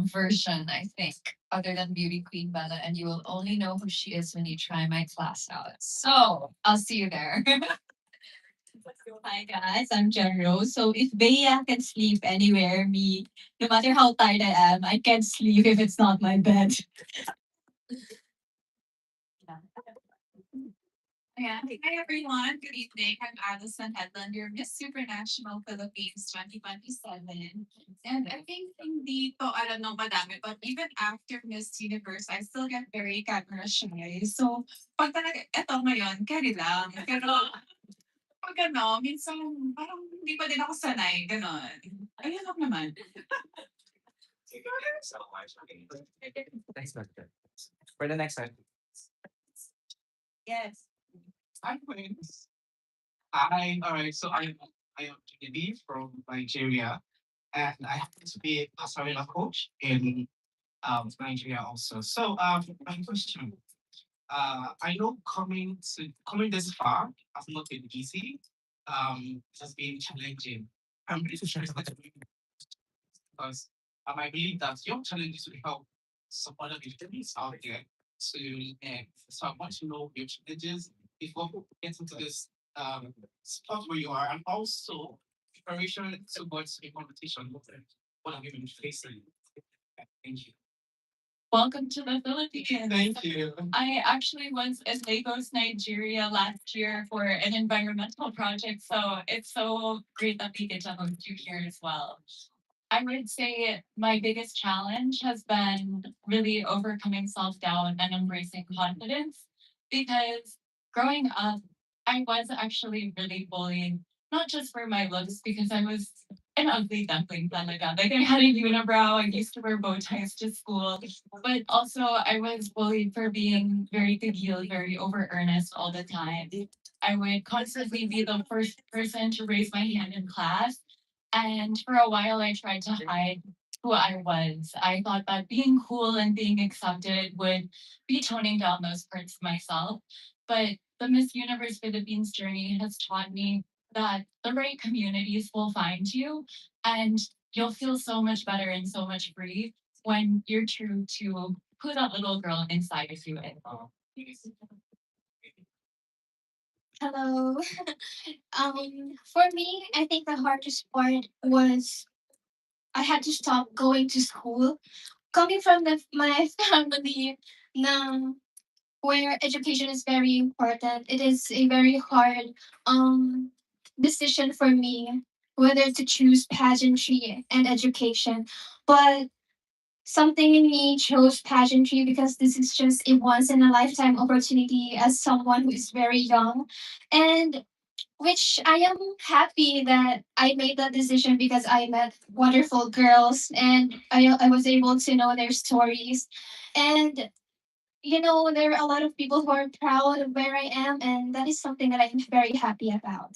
version, I think, other than Beauty Queen Bella, and you will only know who she is when you try my class out. So I'll see you there. Hi guys, I'm Jen Rose. So if Bea can sleep anywhere, me, no matter how tired I am, I can't sleep if it's not my bed. Yeah. Hi everyone. Good evening. I'm Addison Headland, your Miss Supranational Philippines 2027. And I think hindi to alam ng madami, but even after Miss Universe, I still get very camera shy. So, pag talaga, eto ngayon, carry lang. Pero, pag ano, minsan, parang hindi pa din ako sanay, ganon. Ayun lang naman. Next question. For the next one. Yes. Hi, Queens. Hi, all right. So I am Kennedy from Nigeria, and I happen to be a Sarila coach in Nigeria also. So my question, I know coming this far has not been easy. It has been challenging. I'm pretty sure it's not because I believe that your challenges will help some other Vietnamese out there to so I want to know your challenges before we get into this spot where you are, and also preparation towards a competition. What have you been facing? Thank you. Welcome to the Philippines. Thank you. I actually was in Lagos, Nigeria last year for an environmental project, so it's so great that we get to host you here as well. I would say my biggest challenge has been really overcoming self doubt and embracing confidence because growing up, I was actually really bullied, not just for my looks, because I was an ugly duckling talaga. Like I had a unibrow, I used to wear bow ties to school, but also I was bullied for being very tigil, very over earnest all the time. I would constantly be the first person to raise my hand in class, and for a while, I tried to hide who I was. I thought that being cool and being accepted would be toning down those parts of myself. But the Miss Universe Philippines journey has taught me that the right communities will find you, and you'll feel so much better and so much free when you're true to who that little girl inside of you is. Hello. For me, I think the hardest part was I had to stop going to school. Coming from my family, na where education is very important, it is a very hard decision for me whether to choose pageantry and education. But something in me chose pageantry because this is just a once in a lifetime opportunity as someone who is very young. And which I am happy that I made that decision because I met wonderful girls and I was able to know their stories. And there are a lot of people who are proud of where I am, and that is something that I'm very happy about.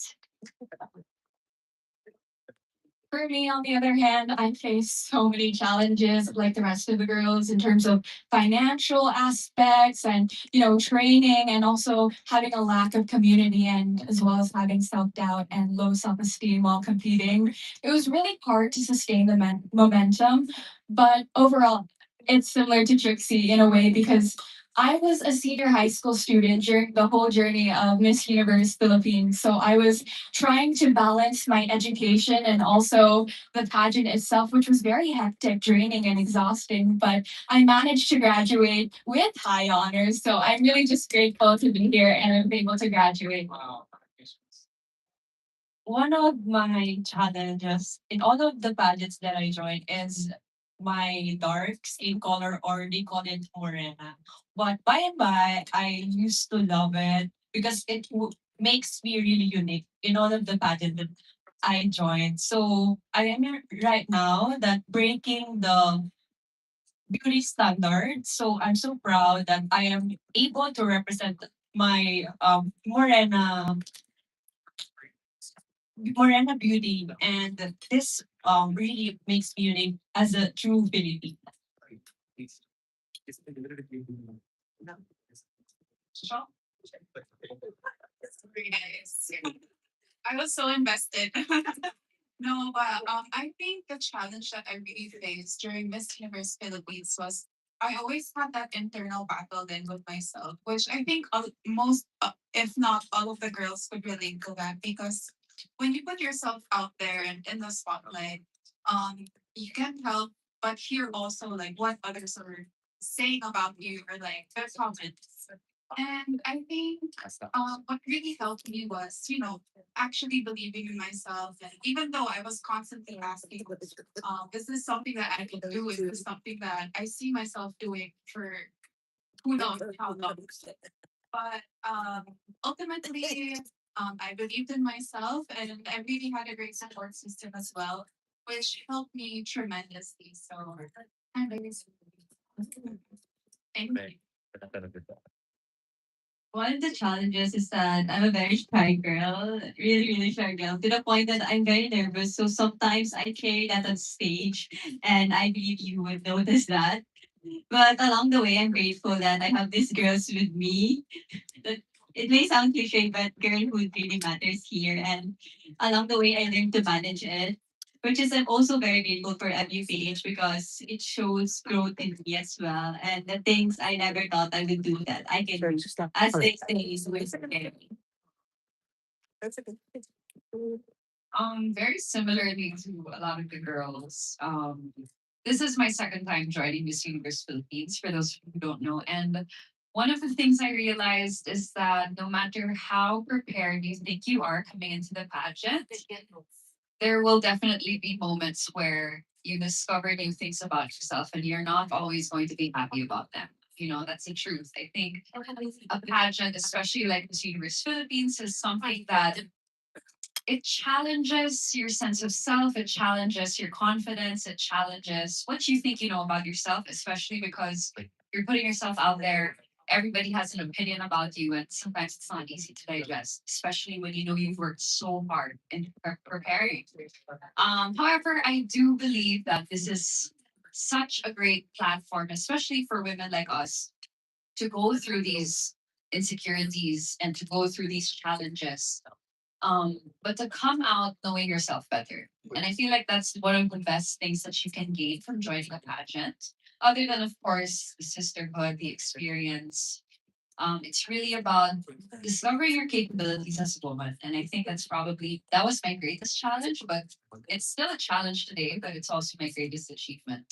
For me, on the other hand, I face so many challenges like the rest of the girls in terms of financial aspects and, training and also having a lack of community and as well as having self-doubt and low self-esteem while competing. It was really hard to sustain the momentum, but overall, it's similar to Trixie in a way because I was a senior high school student during the whole journey of Miss Universe Philippines. So I was trying to balance my education and also the pageant itself, which was very hectic, draining, and exhausting. But I managed to graduate with high honors. So I'm really just grateful to be here and I'm able to graduate. Wow. One of my challenges in all of the pageants that I joined is my dark skin color, or they call it morena. But by and by, I used to love it because makes me really unique in all of the pageants that I joined. So I am right now that breaking the beauty standard. So I'm so proud that I am able to represent my Morena beauty, and this really makes me unique as a true Filipino. Very nice. I was so invested. No, but I think the challenge that I really faced during Miss Universe Philippines was I always had that internal battle then with myself, which I think most, if not all of the girls could relate to that because when you put yourself out there and in the spotlight, you can't help but hear also like what others are saying about you or like their comments. And I think what really helped me was, actually believing in myself. And even though I was constantly asking, is this something that I can do? Is this something that I see myself doing for who knows how long? But ultimately, I believed in myself and I really had a great support system as well, which helped me tremendously. So I'm very thank you. One of the challenges is that I'm a very shy girl, really, really shy girl, to the point that I'm very nervous. So sometimes I carry that on stage, and I believe you would notice that. But along the way, I'm grateful that I have these girls with me. That it may sound cliche, but girlhood really matters here. And along the way, I learned to manage it, which is I'm also very grateful for MUPH because it shows growth in me as well. And the things I never thought I would do that I can do as they say is with Very similarly to a lot of the girls. This is my second time joining Miss Universe Philippines, for those who don't know. And one of the things I realized is that no matter how prepared you think you are coming into the pageant, there will definitely be moments where you discover new things about yourself and you're not always going to be happy about them. You know, that's the truth. I think a pageant, especially like Miss Universe Philippines, is something that it challenges your sense of self, it challenges your confidence, it challenges what you think you know about yourself, especially because you're putting yourself out there. Everybody has an opinion about you, and sometimes it's not easy to digest, especially when you know you've worked so hard in preparing. However, I do believe that this is such a great platform, especially for women like us, to go through these insecurities and to go through these challenges, but to come out knowing yourself better. And I feel like that's one of the best things that you can gain from joining a pageant. Other than, of course, the sisterhood, the experience. It's really about discovering your capabilities as a woman. And I think that was my greatest challenge, but it's still a challenge today, but it's also my greatest achievement.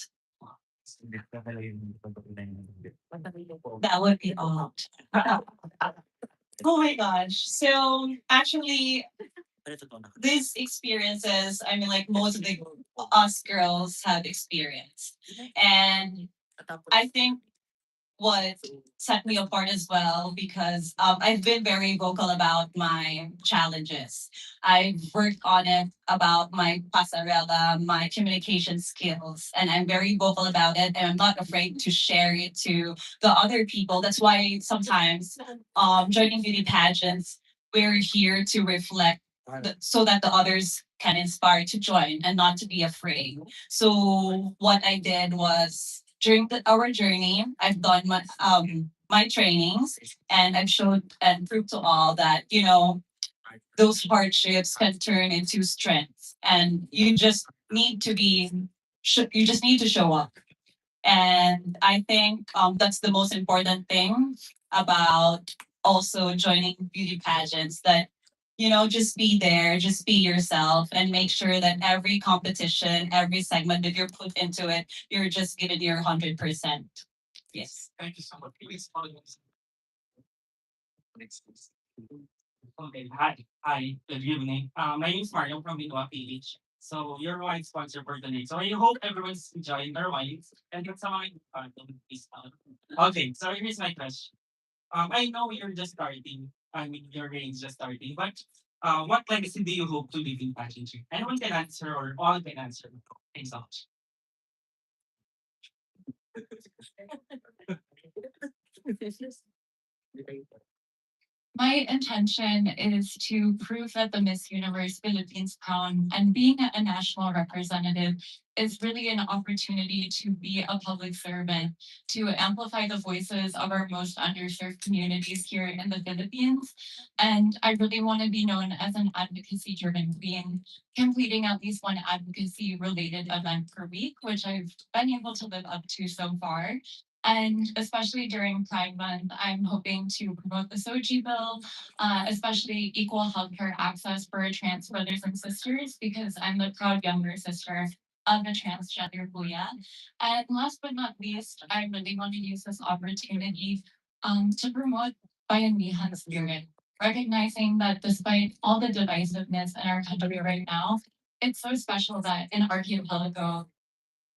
That would be all. Oh my gosh. So actually, these experiences, I mean, like most of the us girls have experienced. And I think what set me apart as well because I've been very vocal about my challenges. I've worked on it about my pasarela, my communication skills, and I'm very vocal about it. And I'm not afraid to share it to the other people. That's why sometimes joining beauty pageants, we're here to reflect so that the others can inspire to join and not to be afraid. So what I did was during our journey, I've done my trainings and I've showed and proved to all that those hardships can turn into strength, and you just need to show up. And I think that's the most important thing about also joining beauty pageants, that just be there, just be yourself, and make sure that every competition, every segment that you're put into it, you're just giving your 100%. Yes. Thank you so much. Please follow us. Okay, hi, good evening. My name is Mario from Minua PH. So your wine sponsor for today. So I hope everyone's enjoying their wines and get some wine. Please. Okay, so here's my question. I know you're just starting. I mean, your reign is just starting. But what legacy do you hope to leave in pageantry? Anyone can answer or all can answer. Thanks so much. My intention is to prove that the Miss Universe Philippines crown and being a national representative is really an opportunity to be a public servant, to amplify the voices of our most underserved communities here in the Philippines. And I really want to be known as an advocacy driven queen, completing at least one advocacy related event per week, which I've been able to live up to so far. And especially during Pride Month, I'm hoping to promote the SOGI bill, especially equal healthcare access for trans brothers and sisters, because I'm the proud younger sister of a transgender Kuya. And last but not least, I really want to use this opportunity to promote Bayanihan spirit, recognizing that despite all the divisiveness in our country right now, it's so special that in Archipelago,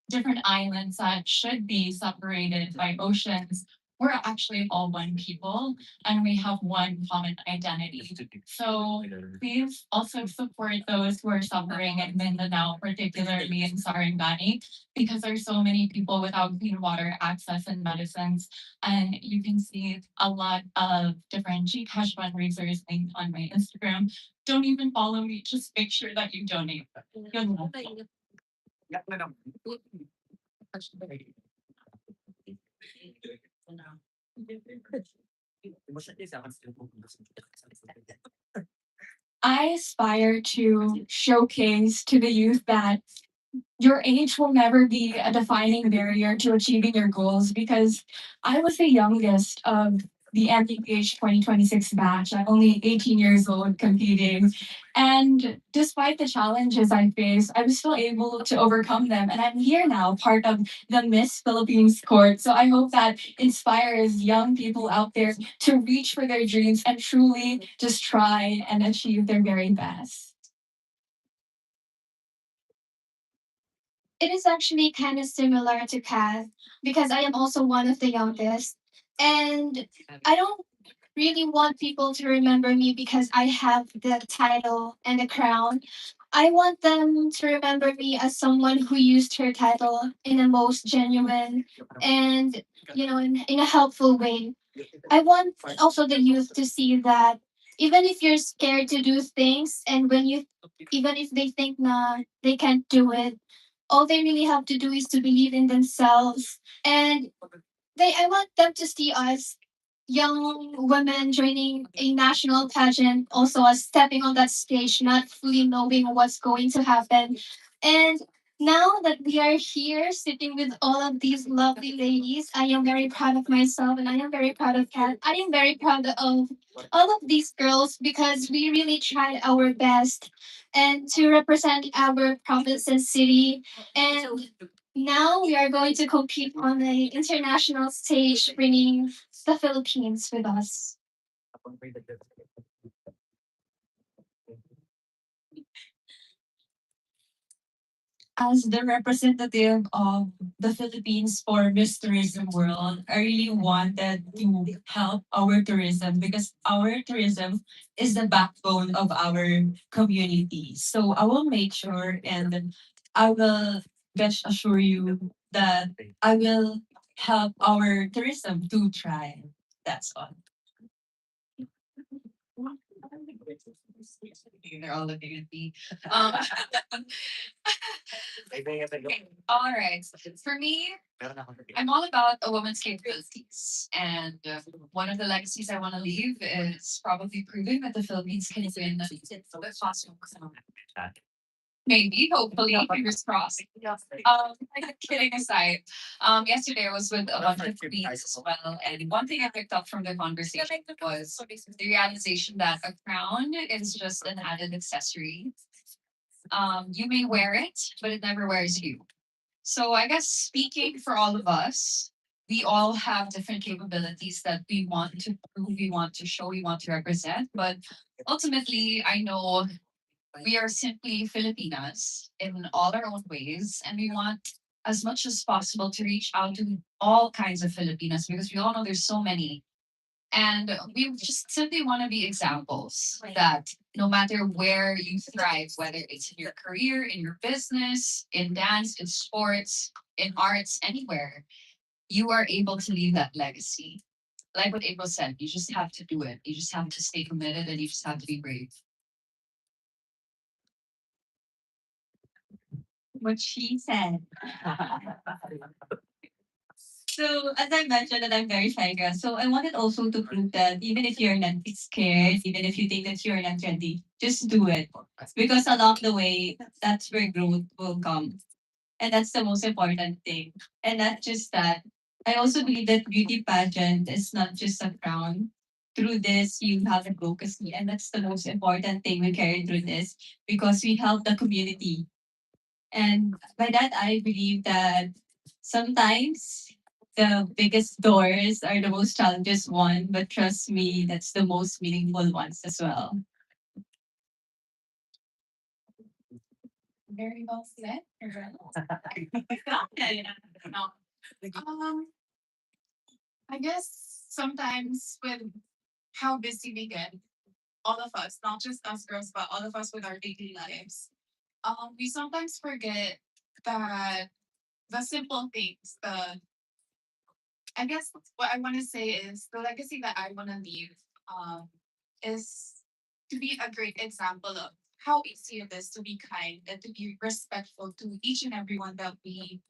different islands that should be separated by oceans, we're actually all one people and we have one common identity. So please also support those who are suffering in Mindanao, particularly in Sarangani, because there's so many people without clean water access and medicines. And you can see a lot of different Gcash fundraisers linked on my Instagram. Don't even follow me, just make sure that you donate. Yun lang. Yak na lang. I aspire to showcase to the youth that your age will never be a defining barrier to achieving your goals, because I was the youngest of the MTPH 2026 batch. I'm only 18 years old competing. And despite the challenges I faced, I was still able to overcome them. And I'm here now, part of the Miss Philippines court. So I hope that inspires young people out there to reach for their dreams and truly just try and achieve their very best. It is actually kind of similar to Kath because I am also one of the youngest. And I don't really want people to remember me because I have the title and the crown. I want them to remember me as someone who used her title in a most genuine and, in a helpful way. I want also the youth to see that even if you're scared to do things and even if they think they can't do it, all they really have to do is to believe in themselves. And I want them to see us young women joining a national pageant, also us stepping on that stage, not fully knowing what's going to happen. And now that we are here sitting with all of these lovely ladies, I am very proud of myself and I am very proud of Kat. I am very proud of all of these girls because we really tried our best and to represent our province and city. And now we are going to compete on the international stage, bringing the Philippines with us. As the representative of the Philippines for Miss Tourism World, I really wanted to help our tourism because our tourism is the backbone of our community. So I will make sure and I will best assure you that I will help our tourism to thrive. That's all. They're all looking at me. Um, okay, all right. For me, I'm all about a woman's capabilities. And one of the legacies I want to leave is probably proving that the Philippines can win the possible. Maybe, hopefully, fingers crossed. Kidding aside, yesterday I was with a bunch of queens as well, and one thing I picked up from the conversation was the realization that a crown is just an added accessory. You may wear it, but it never wears you. So I guess speaking for all of us, we all have different capabilities that we want to prove, we want to show, we want to represent. But ultimately, I know we are simply Filipinas in all our own ways, and we want as much as possible to reach out to all kinds of Filipinas because we all know there's so many. And we just simply want to be examples that no matter where you thrive, whether it's in your career, in your business, in dance, in sports, in arts, anywhere, you are able to leave that legacy. Like what April said, you just have to do it. You just have to stay committed and you just have to be brave. What she said. So as I mentioned that I'm very shy girl, so I wanted also to prove that even if you're not scared, even if you think that you're not ready, just do it. Because along the way, that's where growth will come. And that's the most important thing. And not just that. I also believe that beauty pageant is not just a crown. Through this, you have advocacy, and that's the most important thing we carry through this because we help the community. And by that, I believe that sometimes the biggest doors are the most challenges one, but trust me, that's the most meaningful ones as well. Very well said. No. Um, I guess sometimes with how busy we get, all of us, not just us girls, but all of us with our daily lives, we sometimes forget that the simple things, I guess what I want to say is the legacy that I want to leave um, is to be a great example of how easy it is to be kind and to be respectful to each and everyone that we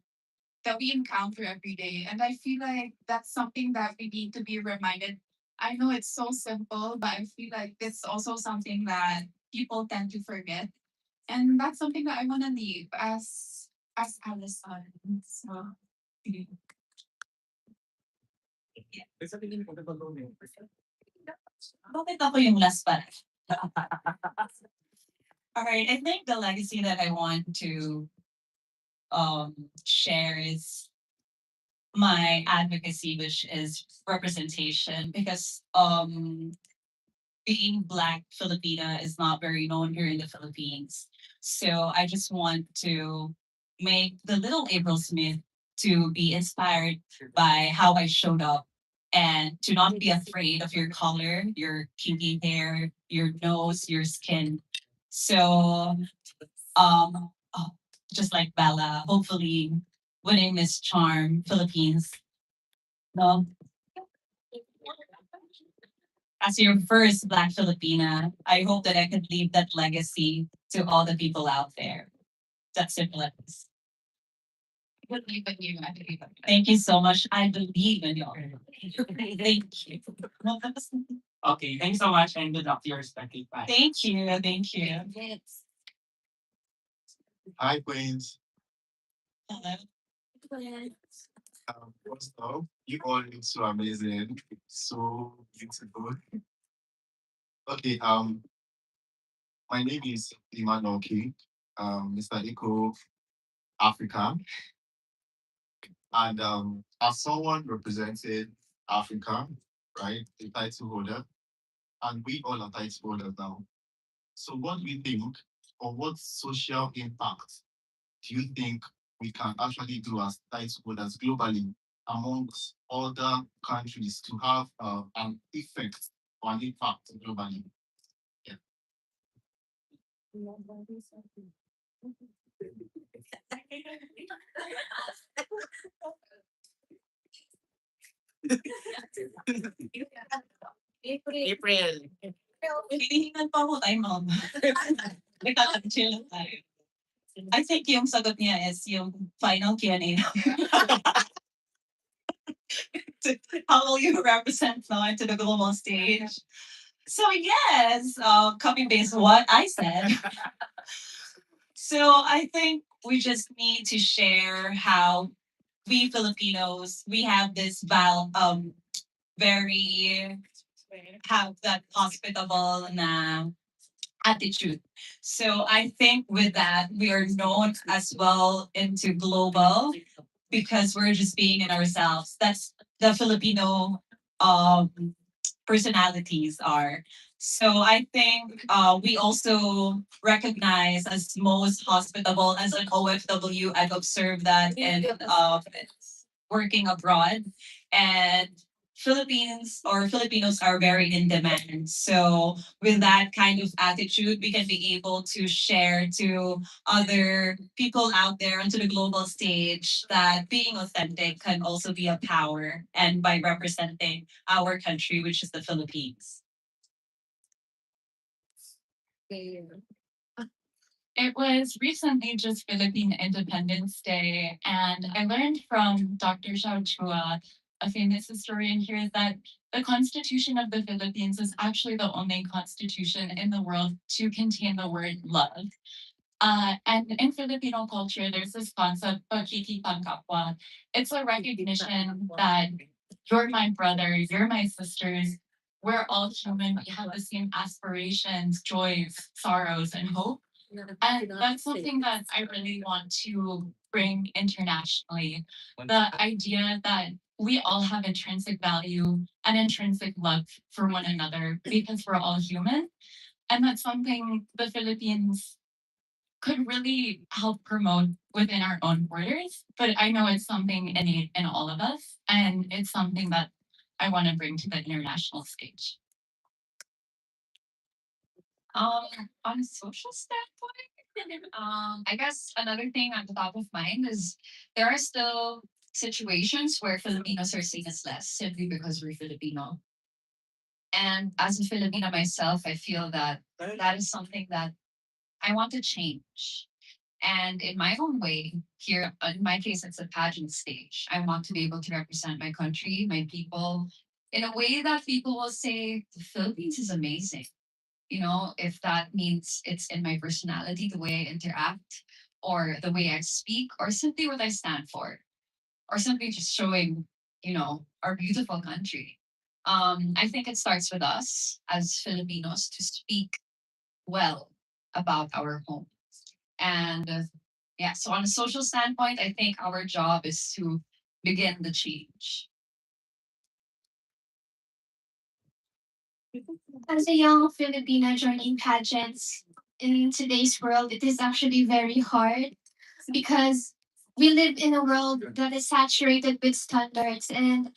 encounter every day. And I feel like that's something that we need to be reminded. I know it's so simple, but I feel like it's also something that people tend to forget. And that's something that I want to leave as Allison. So Sa tingin ko, nagbabago. Bakit ako yung last pa? Alright, I think the legacy that I want to share is my advocacy, which is representation, because being Black Filipina is not very known here in the Philippines. So I just want to make the little April Smith to be inspired by how I showed up and to not be afraid of your color, your kinky hair, your nose, your skin. So oh, just like Bella, hopefully winning Miss Charm Philippines. No, as your first Black Filipina, I hope that I could leave that legacy to all the people out there. That's simple as. Believe in you. I believe in you. Thank you so much. I believe in y'all. Thank you. Okay, thanks so much and good luck to your respective bye. Thank you. Thank you. Yes. Hi, Queens. Hello. First off, you all look so amazing, so beautiful. Okay, my name is Iman Oki, Mr. Eco Africa, and as someone represented Africa, right, the title holder, and we all are title holders now. So, what do you think, or what social impact do you think we can actually do as title holders globally amongst other countries to have an effect or an impact globally? Yeah. April. Hinihingan pa ako tayo, ma'am. Nagkaka-chill lang tayo. I think yung sagot niya is yung final Q&A. How will you represent now to the global stage? So yes, copy paste what I said. So I think we just need to share how we Filipinos we have this very have that hospitable na attitude. So I think with that we are known as well into global because we're just being in ourselves. That's the Filipino um personalities are. So I think we also recognize as most hospitable as an OFW. I've observed that in working abroad, and Philippines or Filipinos are very in demand. So with that kind of attitude, we can be able to share to other people out there onto the global stage that being authentic can also be a power and by representing our country, which is the Philippines. It was recently just Philippine Independence Day, and I learned from Dr. Xiao Chua, a famous historian here, that the Constitution of the Philippines is actually the only constitution in the world to contain the word love. And in Filipino culture, there's this concept of kikipangkapwa. It's a recognition that you're my brother, you're my sisters. We're all human. We have the same aspirations, joys, sorrows, and hope. And that's something that I really want to bring internationally. The idea that we all have intrinsic value and intrinsic love for one another because we're all human. And that's something the Philippines could really help promote within our own borders. But I know it's something innate in all of us. And it's something that I want to bring to the international stage. On a social standpoint, I guess another thing on the top of mind is there are still situations where Filipinos are seen as less simply because we're Filipino. And as a Filipina myself, I feel that that is something that I want to change. And in my own way, here, in my case, it's a pageant stage. I want to be able to represent my country, my people, in a way that people will say, the Philippines is amazing. You know, if that means it's in my personality, the way I interact, or the way I speak, or simply what I stand for, or simply just showing our beautiful country. I think it starts with us as Filipinos to speak well about our home. And yeah, so on a social standpoint, I think our job is to begin the change. As a young Filipina joining pageants in today's world, it is actually very hard because we live in a world that is saturated with standards. And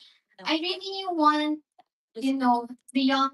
I really want, the young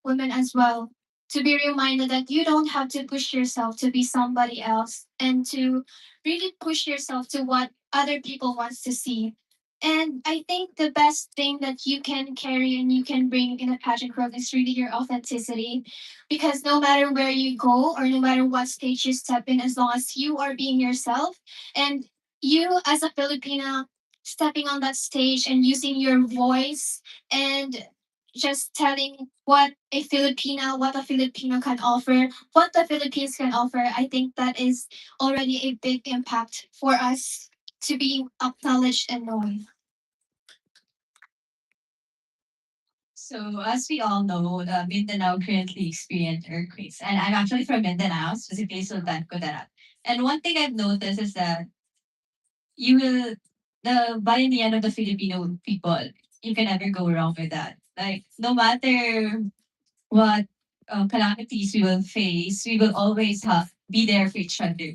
women as well to be reminded that you don't have to push yourself to be somebody else and to really push yourself to what other people wants to see. And I think the best thing that you can carry and you can bring in a pageant world is really your authenticity. Because no matter where you go or no matter what stage you step in, as long as you are being yourself and you as a Filipina stepping on that stage and using your voice and just telling what a Filipino can offer, what the Philippines can offer, I think that is already a big impact for us to be acknowledged and known. So, as we all know, Mindanao currently experienced earthquakes, and I'm actually from Mindanao, specifically Sultan Kudarat. And one thing I've noticed is that you will, the bayanihan of the Filipino people, you can never go wrong with that. Like, no matter what calamities we will face, we will always be there for each other.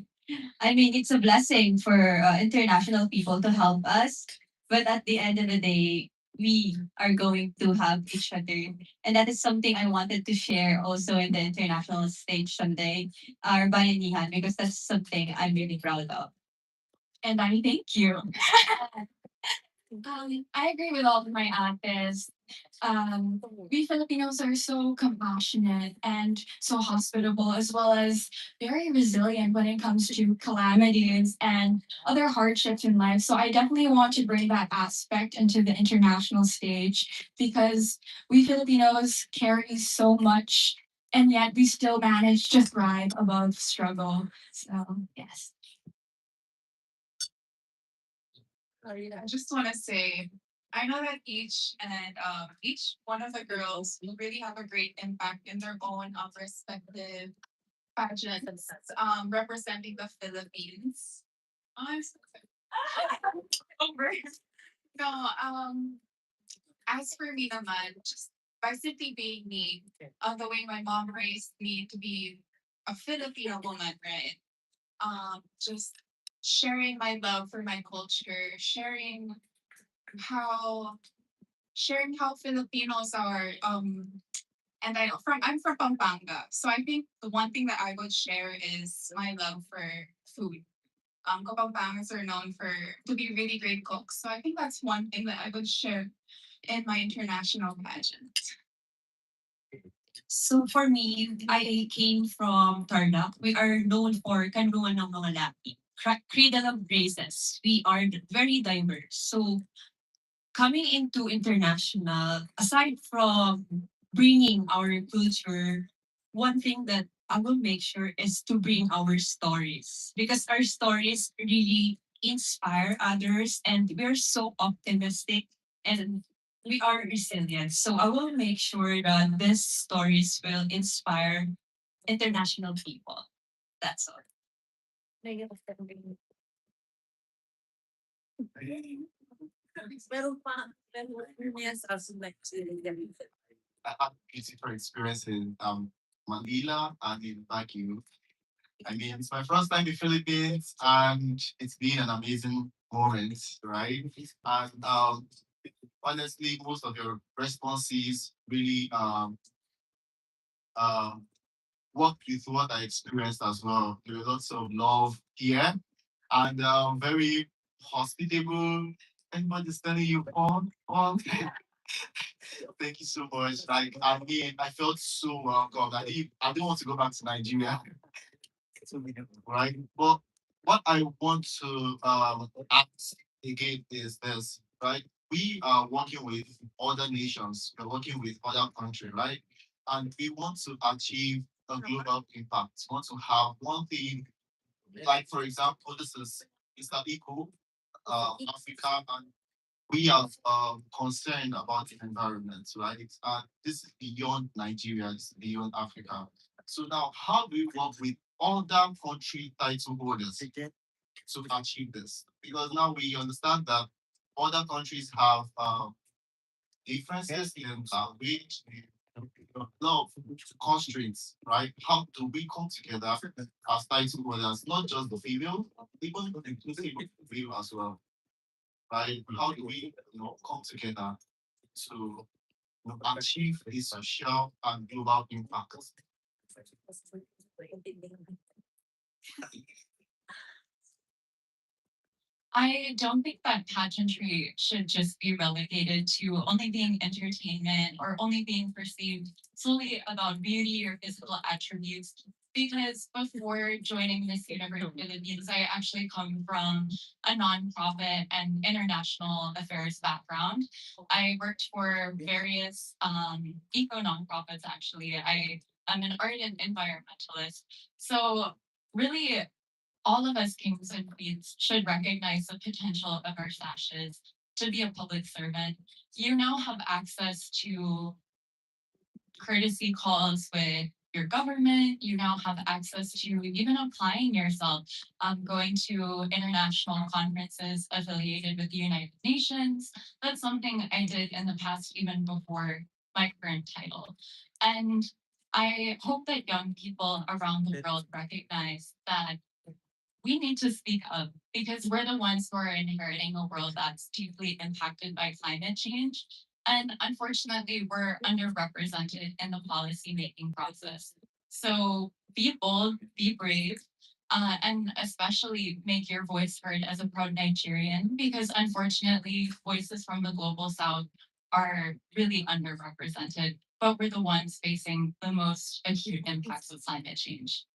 I mean, it's a blessing for international people to help us, but at the end of the day, we are going to have each other. And that is something I wanted to share also in the international stage someday, our bayanihan, because that's something I'm really proud of. And I thank you. I agree with all of my aunties. We Filipinos are so compassionate and so hospitable, as well as very resilient when it comes to calamities and other hardships in life. So I definitely want to bring that aspect into the international stage because we Filipinos carry so much, and yet we still manage to thrive above struggle. So yes. I just want to say, I know that each one of the girls will really have a great impact in their own respective pageants, representing the Philippines. Oh, I'm so excited. Over. No, as for me naman, just by simply being me, the way my mom raised me to be a Filipino woman, right? Just sharing my love for my culture, how sharing how Filipinos are. And I'm from Pampanga, so I think the one thing that I would share is my love for food. Kapampangas are known for to be really great cooks, so I think that's one thing that I would share in my international pageant. So for me, I came from Tarlac. We are known for kanlungan ng mga lapi. Cradle of races. We are very diverse. So coming into international, aside from bringing our culture, one thing that I will make sure is to bring our stories because our stories really inspire others and we're so optimistic and we are resilient. So I will make sure that these stories will inspire international people. That's all. I had beautiful experience in Manila and in Baguio. I mean, it's my first time in Philippines, and it's been an amazing moment, right? And honestly, most of your responses really um worked with what I experienced as well. There was lots of love here, and very hospitable. Everybody's telling you on. Thank you so much. Like, I mean, I felt so welcome. I didn't want to go back to Nigeria, right? But what I want to ask again is this, right? We are working with other nations, we're working with other countries, right? And we want to achieve a global impact. We want to have one thing, like for example, this is East Eco, Africa, and we are concerned about the environment, right? This is beyond Nigeria, this is beyond Africa. So now, how do we work with other country title holders to achieve this? Because now we understand that other countries have differences in wage, law constraints, right? How do we come together as title holders, not just the female, even inclusive of the female as well, right? How do we, come together to achieve a social and global impact? I don't think that pageantry should just be relegated to only being entertainment or only being perceived solely about beauty or physical attributes. Because before joining Miss Universe Philippines, I actually come from a nonprofit and international affairs background. I worked for various eco nonprofits actually. I'm an art and environmentalist. So really all of us kings and queens should recognize the potential of our sashes to be a public servant. You now have access to courtesy calls with your government. You now have access to even applying yourself, going to international conferences affiliated with the United Nations. That's something I did in the past, even before my current title. And I hope that young people around the world recognize that we need to speak up because we're the ones who are inheriting a world that's deeply impacted by climate change. And unfortunately, we're underrepresented in the policy making process. So be bold, be brave, and especially make your voice heard as a proud Nigerian because unfortunately, voices from the global south are really underrepresented, but we're the ones facing the most acute impacts of climate change.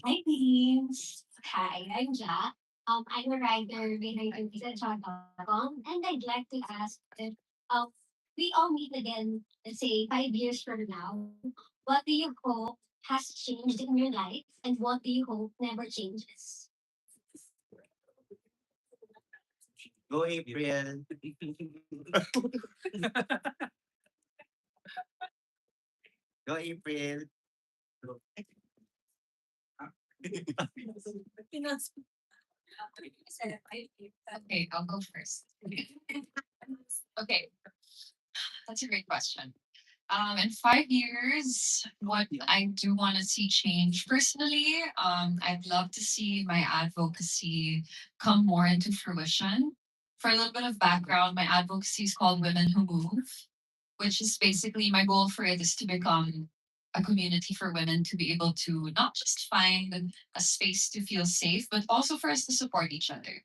Hi, teams. Hi, I'm Ja. I'm a writer behind Chat.com, and I'd like to ask if we all meet again, let's say 5 years from now, what do you hope has changed in your life, and what do you hope never changes? Go April. Go April. Okay, I'll go first. Okay, that's a great question. In 5 years, what I do want to see change personally, I'd love to see my advocacy come more into fruition. For a little bit of background, my advocacy is called Women Who Move, which is basically my goal for it is to become a community for women to be able to not just find a space to feel safe, but also for us to support each other.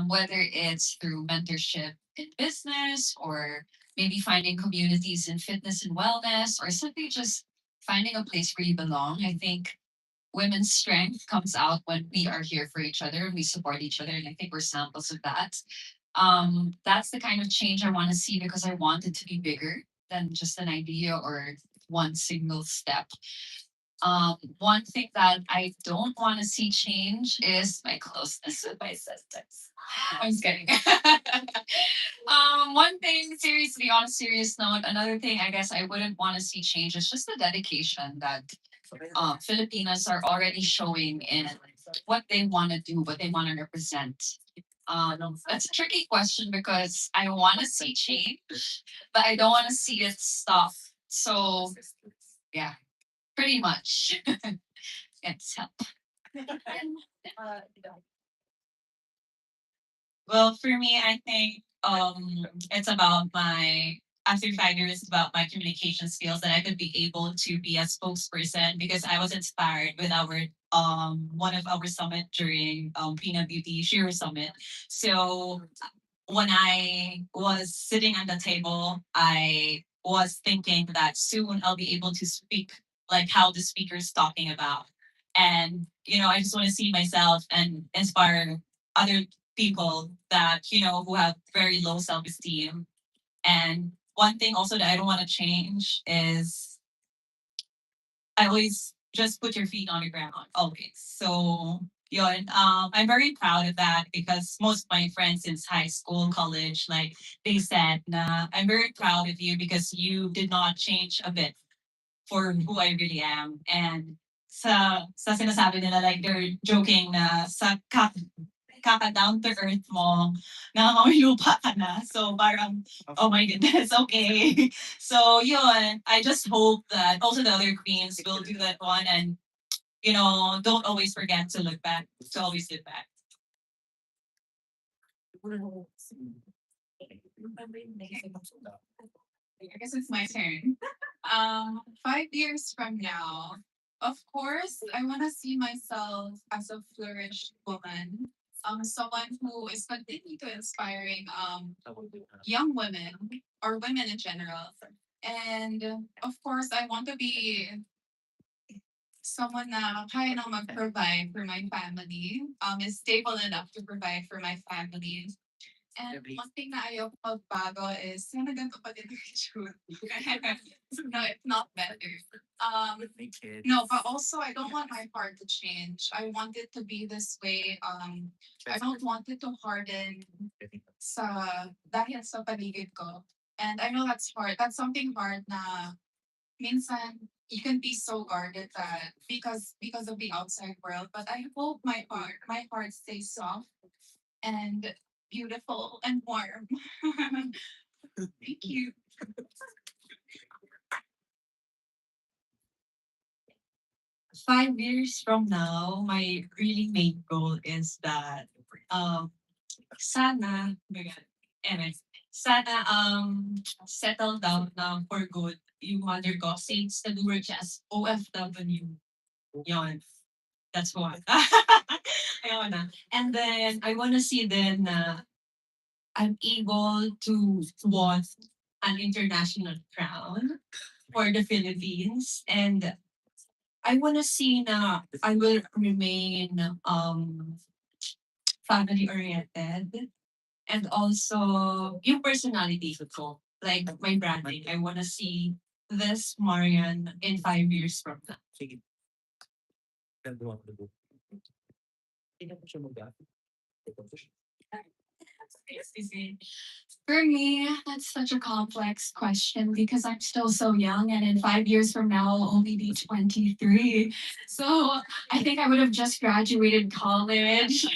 Whether it's through mentorship in business or maybe finding communities in fitness and wellness or simply just finding a place where you belong. I think women's strength comes out when we are here for each other and we support each other. And I think we're samples of that. That's the kind of change I want to see because I want it to be bigger than just an idea or one single step. One thing that I don't want to see change is my closeness with my sisters. I'm just kidding. One thing, seriously, on a serious note, another thing I guess I wouldn't want to see change is just the dedication that Filipinas are already showing in what they want to do, what they want to represent. That's a tricky question because I want to see change, but I don't want to see it stop. So yeah, pretty much. It's help. Well, for me, I think it's about my after 5 years, it's about my communication skills that I could be able to be a spokesperson because I was inspired with our one of our summit during Pina Beauty Shiro Summit. So when I was sitting at the table, I was thinking that soon I'll be able to speak like how the speaker is talking about. And, I just want to see myself and inspire other people that, who have very low self-esteem. And one thing also that I don't want to change is I always just put your feet on the ground always. So yun, I'm very proud of that because most of my friends since high school, college, like they said, na, I'm very proud of you because you did not change a bit for who I really am. And sa sinasabi nila, like they're joking na kaka down to earth mo, nakakamilupa ka na. So parang, oh my goodness, okay. So yun, I just hope that also the other queens will do that one and, don't always forget to look back, to always look back. I guess it's my turn. 5 years from now, of course, I want to see myself as a flourished woman. Someone who is continuing to inspiring young women or women in general. And of course, I want to be someone na kaya na mag-provide for my family, is stable enough to provide for my family. And one thing na ayaw magbago is sana ganito pa din ang itsura. No, it's not better. No, but also I don't want my heart to change. I want it to be this way. I don't want it to harden dahil sa paligid ko. And I know that's hard. That's something hard na minsan you can be so guarded that because of the outside world. But I hope my heart stays soft and beautiful and warm. Thank you. 5 years from now, my really main goal is that sana, oh my God, anyway, sana settle down na for good yung mother ko since nag-work siya as OFW. Yun. That's one. Ayun na. And then I wanna see then na I'm able to won an international crown for the Philippines. And I wanna see na I will remain family oriented and also yung personality ko, like my branding. I wanna see this Marian in 5 years from now. For me, that's such a complex question because I'm still so young, and in 5 years from now, I'll only be 23. So I think I would have just graduated college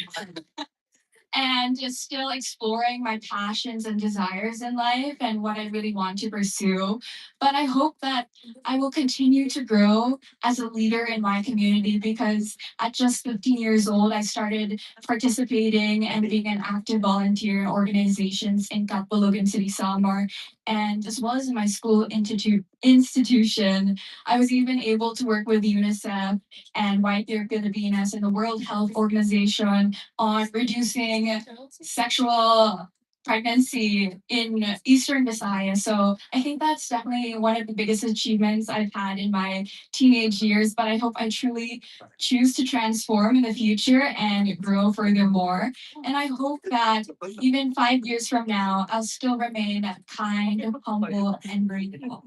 and just still exploring my passions and desires in life and what I really want to pursue. But I hope that I will continue to grow as a leader in my community because at just 15 years old, I started participating and being an active volunteer in organizations in Catbalogan City, Samar, and as well as in my school institution. I was even able to work with UNICEF and White Deer Filipinas and the World Health Organization on reducing sexual pregnancy in Eastern Visayas. So I think that's definitely one of the biggest achievements I've had in my teenage years. But I hope I truly choose to transform in the future and grow furthermore. And I hope that even 5 years from now, I'll still remain kind, humble, and grateful.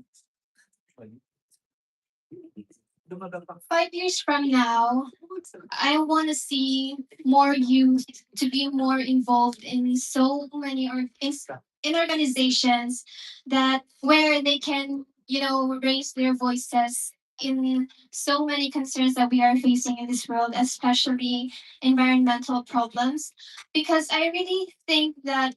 5 years from now, I want to see more youth to be more involved in so many in organizations that where they can, raise their voices in so many concerns that we are facing in this world, especially environmental problems. Because I really think that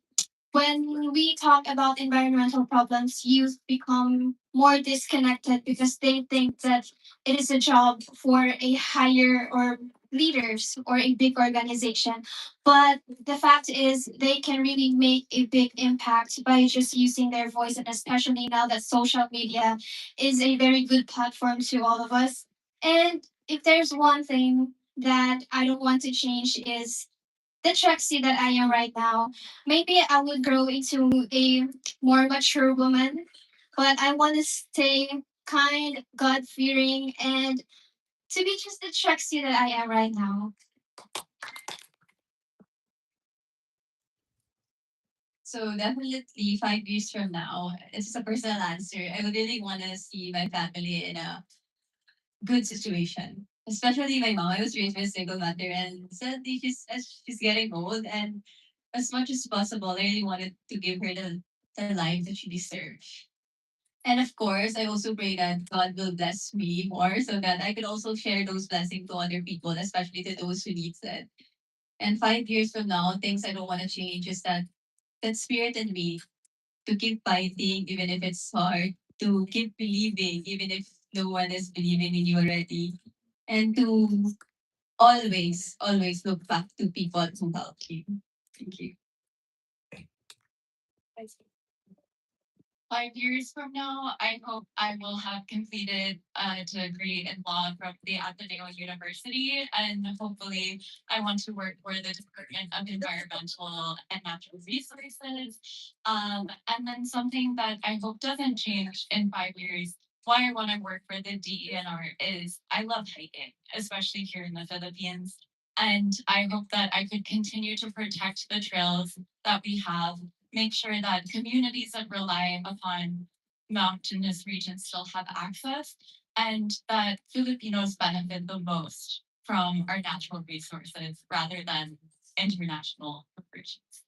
when we talk about environmental problems, youth become more disconnected because they think that it is a job for a higher or leaders or a big organization. But the fact is, they can really make a big impact by just using their voice, and especially now that social media is a very good platform to all of us. And if there's one thing that I don't want to change is the Trixie that I am right now. Maybe I would grow into a more mature woman, but I want to stay kind, God fearing, and to be just the Trixie that I am right now. So definitely 5 years from now, it's just a personal answer. I would really want to see my family in a good situation. Especially my mom. I was raised by a single mother, and sadly as she's getting old, and as much as possible, I really wanted to give her the life that she deserves. And of course, I also pray that God will bless me more so that I could also share those blessings to other people, especially to those who needs it. And 5 years from now, things I don't want to change is that spirit in me to keep fighting even if it's hard, to keep believing even if no one is believing in you already, and to always look back to people who help you. Thank you. 5 years from now, I hope I will have completed a degree in law from the Ateneo University, and hopefully, I want to work for the Department of Environmental and Natural Resources. And then something that I hope doesn't change in 5 years. Why I want to work for the DENR is I love hiking, especially here in the Philippines. And I hope that I could continue to protect the trails that we have, make sure that communities that rely upon mountainous regions still have access, and that Filipinos benefit the most from our natural resources rather than international corporations.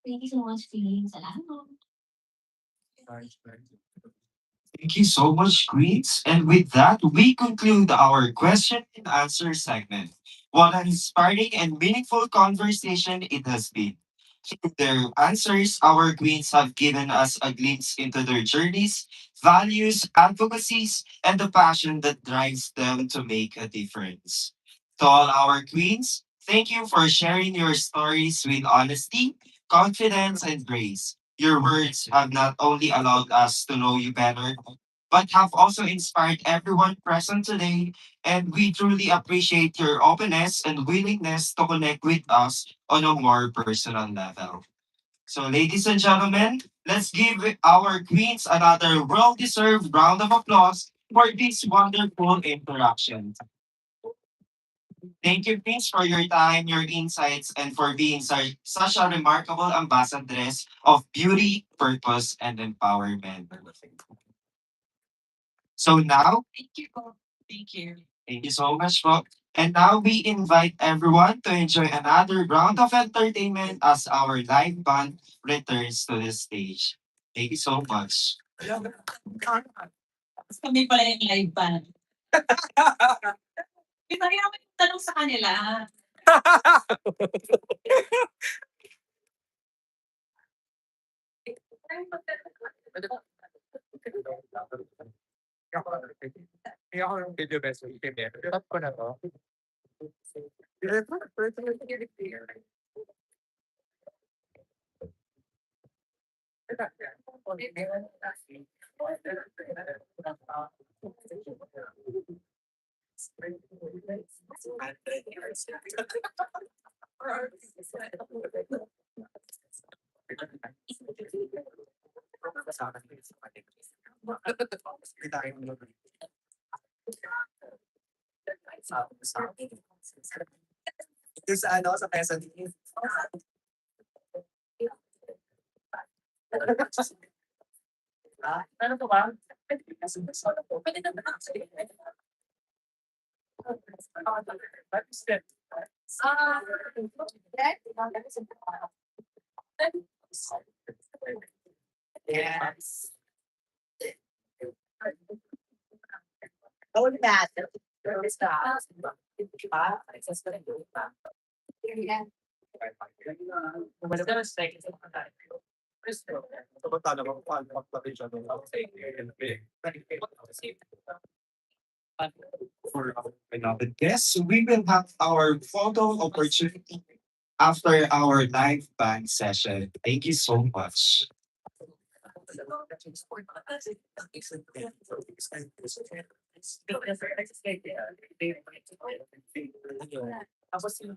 Thank you so much, Queen. Salamat. Thank you so much, Greens. And with that, we conclude our question and answer segment. What an inspiring and meaningful conversation it has been. Through their answers, our Queens have given us a glimpse into their journeys, values, advocacies, and the passion that drives them to make a difference. To all our Queens, thank you for sharing your stories with honesty, confidence, and grace. Your words have not only allowed us to know you better, but have also inspired everyone present today. And we truly appreciate your openness and willingness to connect with us on a more personal level. So, ladies and gentlemen, let's give our queens another well deserved round of applause for this wonderful interaction. Thank you, Prince, for your time, your insights, and for being such a remarkable ambassadress of beauty, purpose, and empowerment. So now, Thank you. Thank you. thank you so much, po. And now we invite everyone to enjoy another round of entertainment as our live band returns to the stage. Thank you so much. Kami pala yung live band. Kita rin naman yung tanong sa kanila. Kaya ako yung video best week. Tap ko na to. Yung sa ano, sa Quezon. Ano to ba? Pwede na ba? Yes. Don't matter. For our beloved guests, we will have our photo opportunity after our live band session. Thank you so much. Tapos yung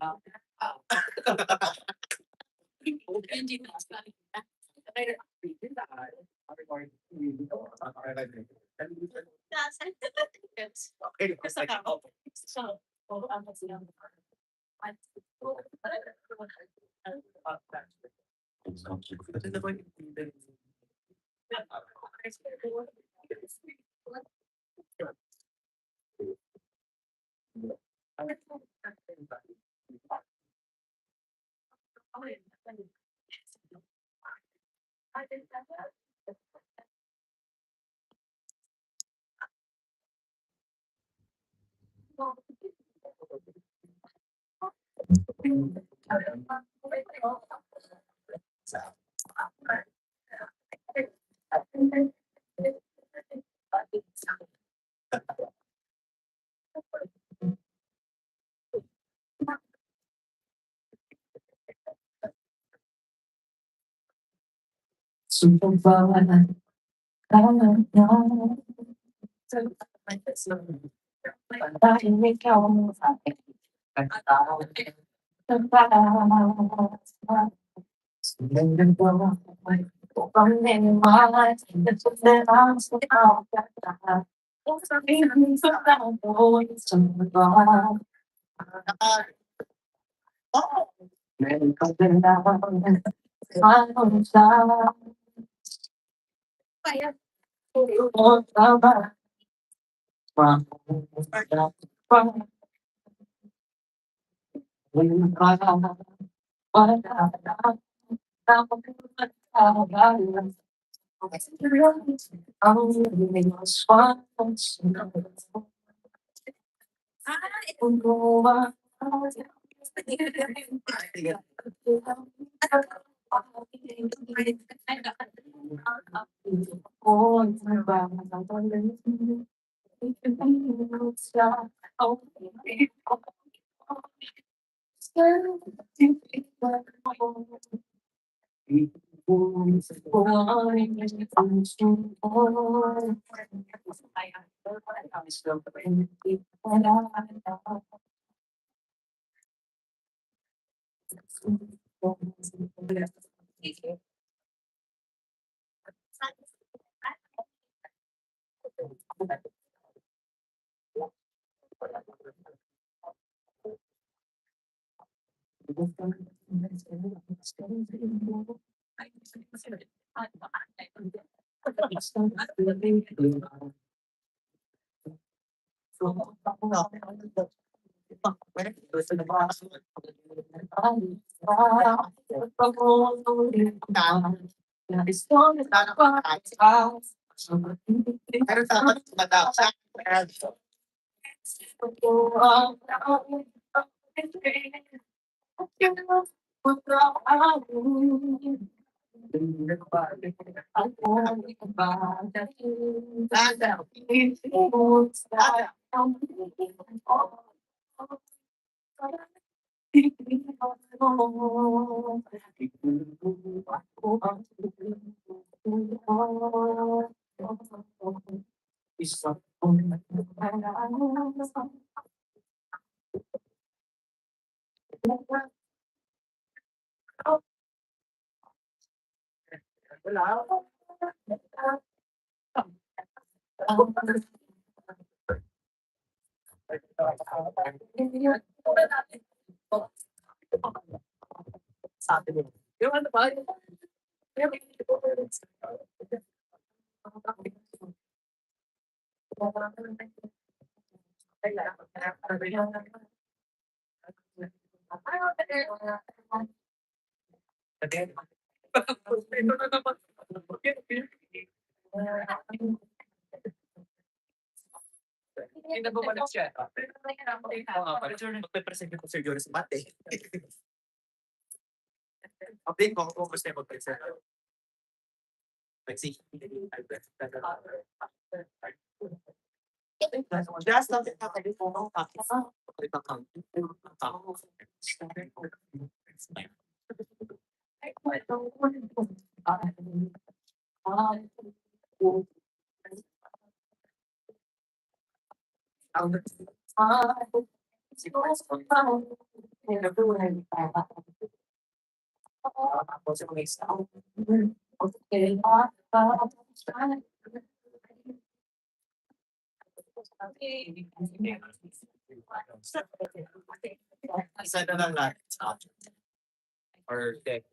Hindi ba wala siya? Magpe-present ko Sir Jonas Mate. Update ko kung gusto niya mag-present. Let's see. Just lang kita pwede po ng tapos. Isa na lang natin. Or deck.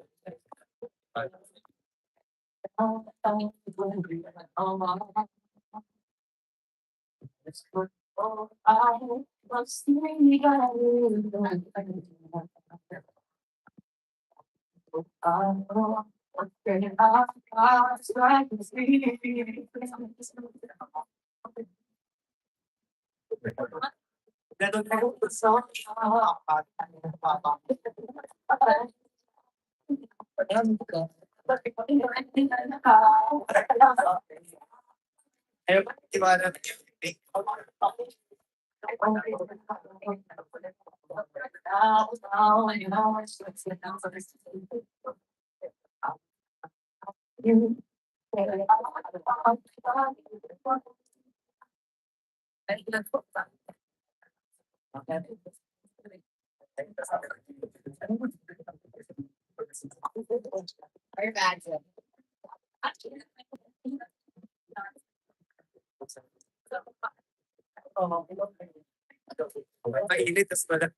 Mainit, tas wala.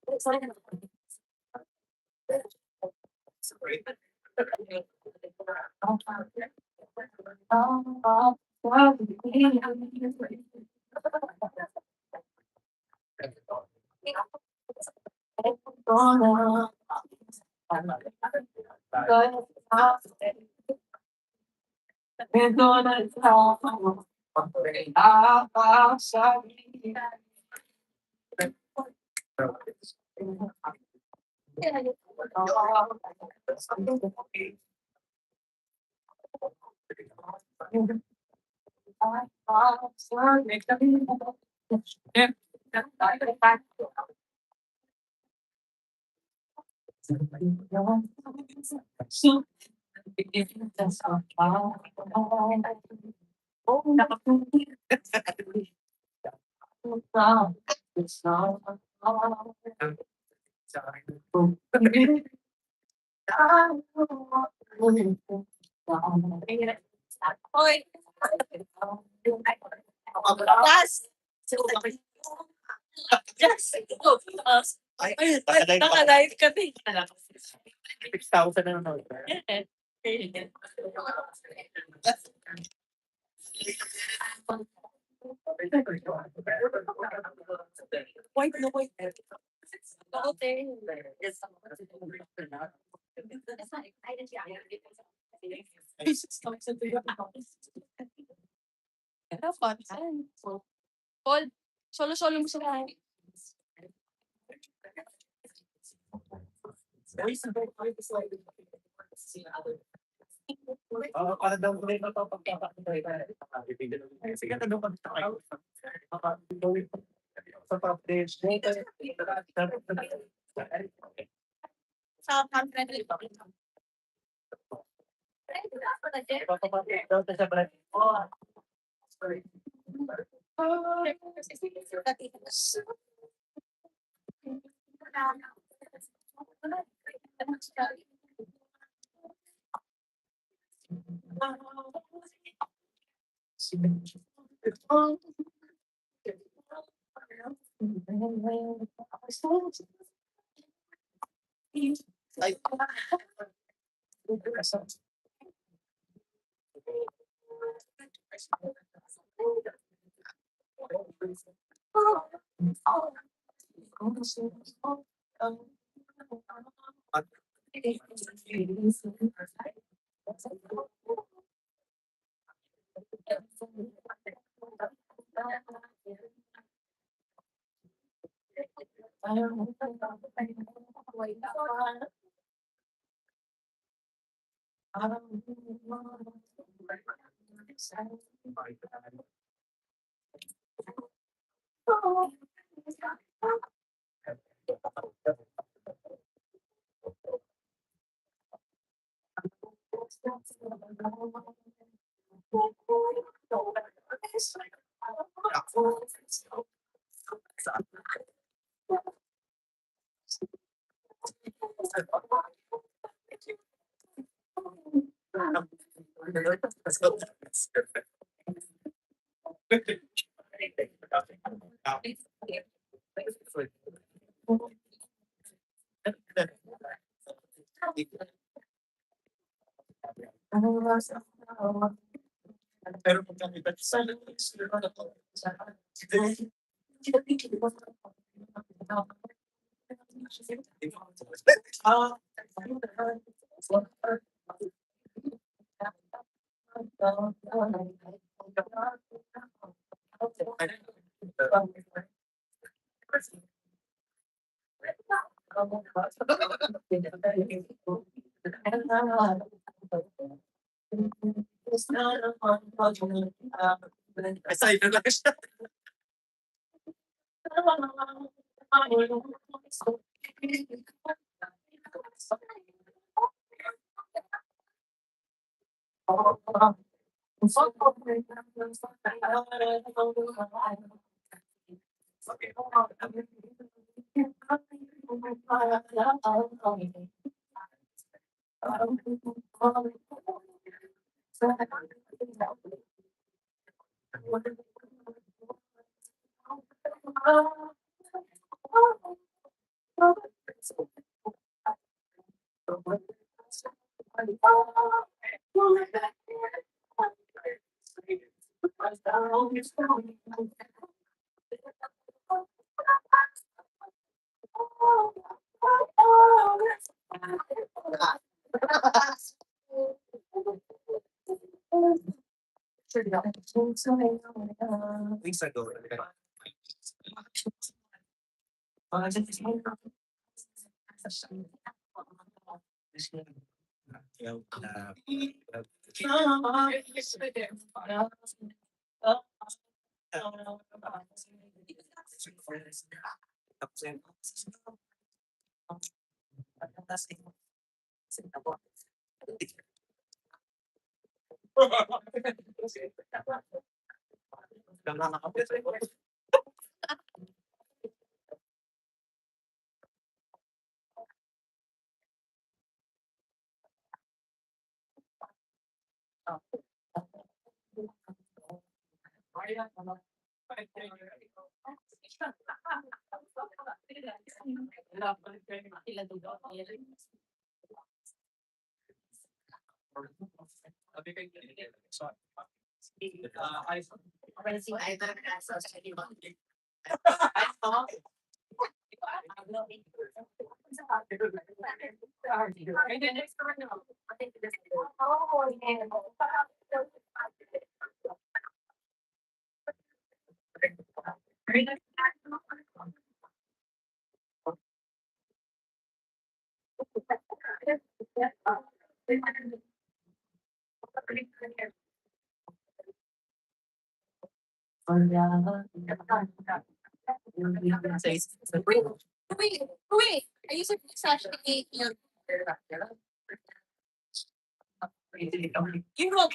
Hoy! Class! Yes! Naka-live kami. 6,000 na naman. White na white. Okay. Have fun. Paul, solo-solo mo sila. Para daw rin ito pagkakakita. Sige, tanong ka tayo. Sa top days. Sa content. Papapatid daw sa brand. Pero kung nakita sa Aside na lang siya. Weeks ago. Wait, are you supposed to actually your you know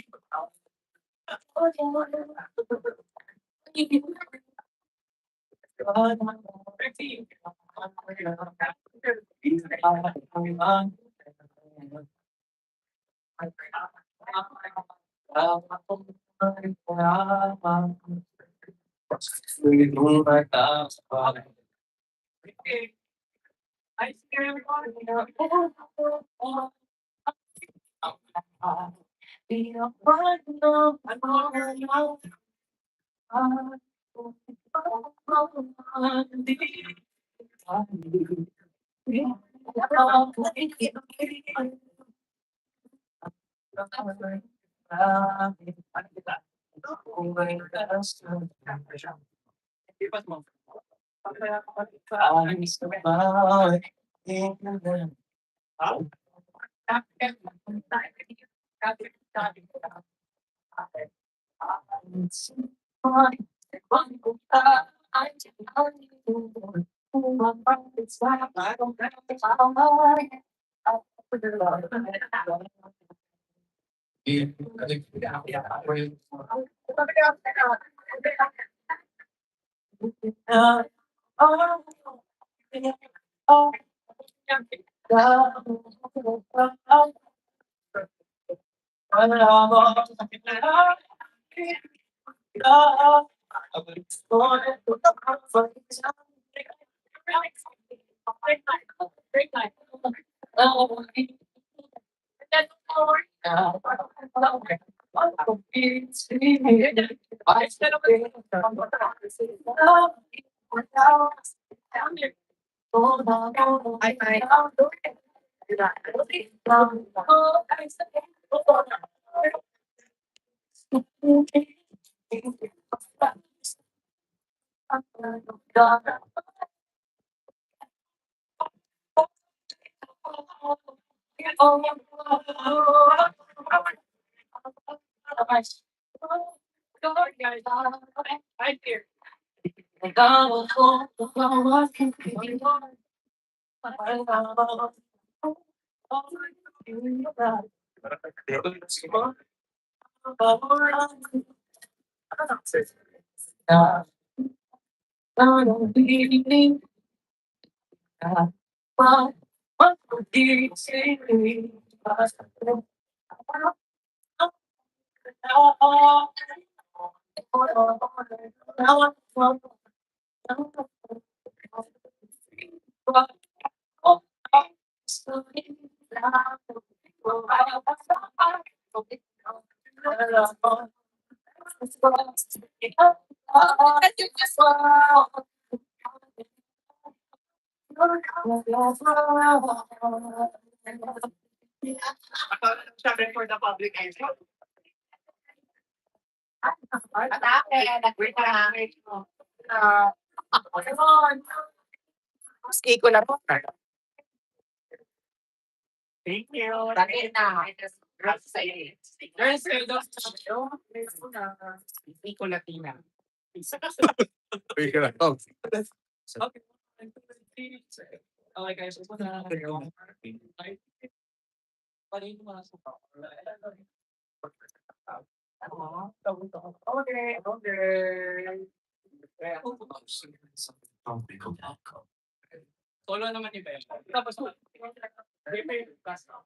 Sabi for the public eye. Ski ko na po. Thank you. Dahil na. There's Nico Latina. Okay. Okay guys, ito na. Okay, Solo naman ni Ben. Tapos,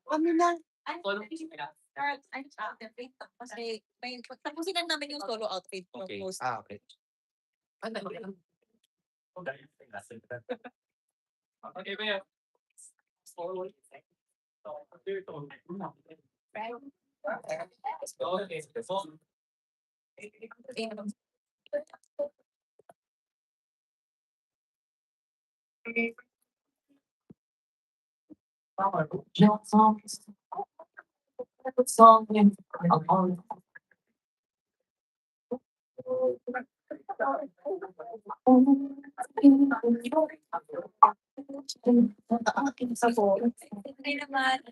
Ano na? Solo. Start, kasi may tapusin lang namin yung solo outfit ng Okay. post. Okay. Ano ba yan? Okay, Ben. Solo. Hindi naman.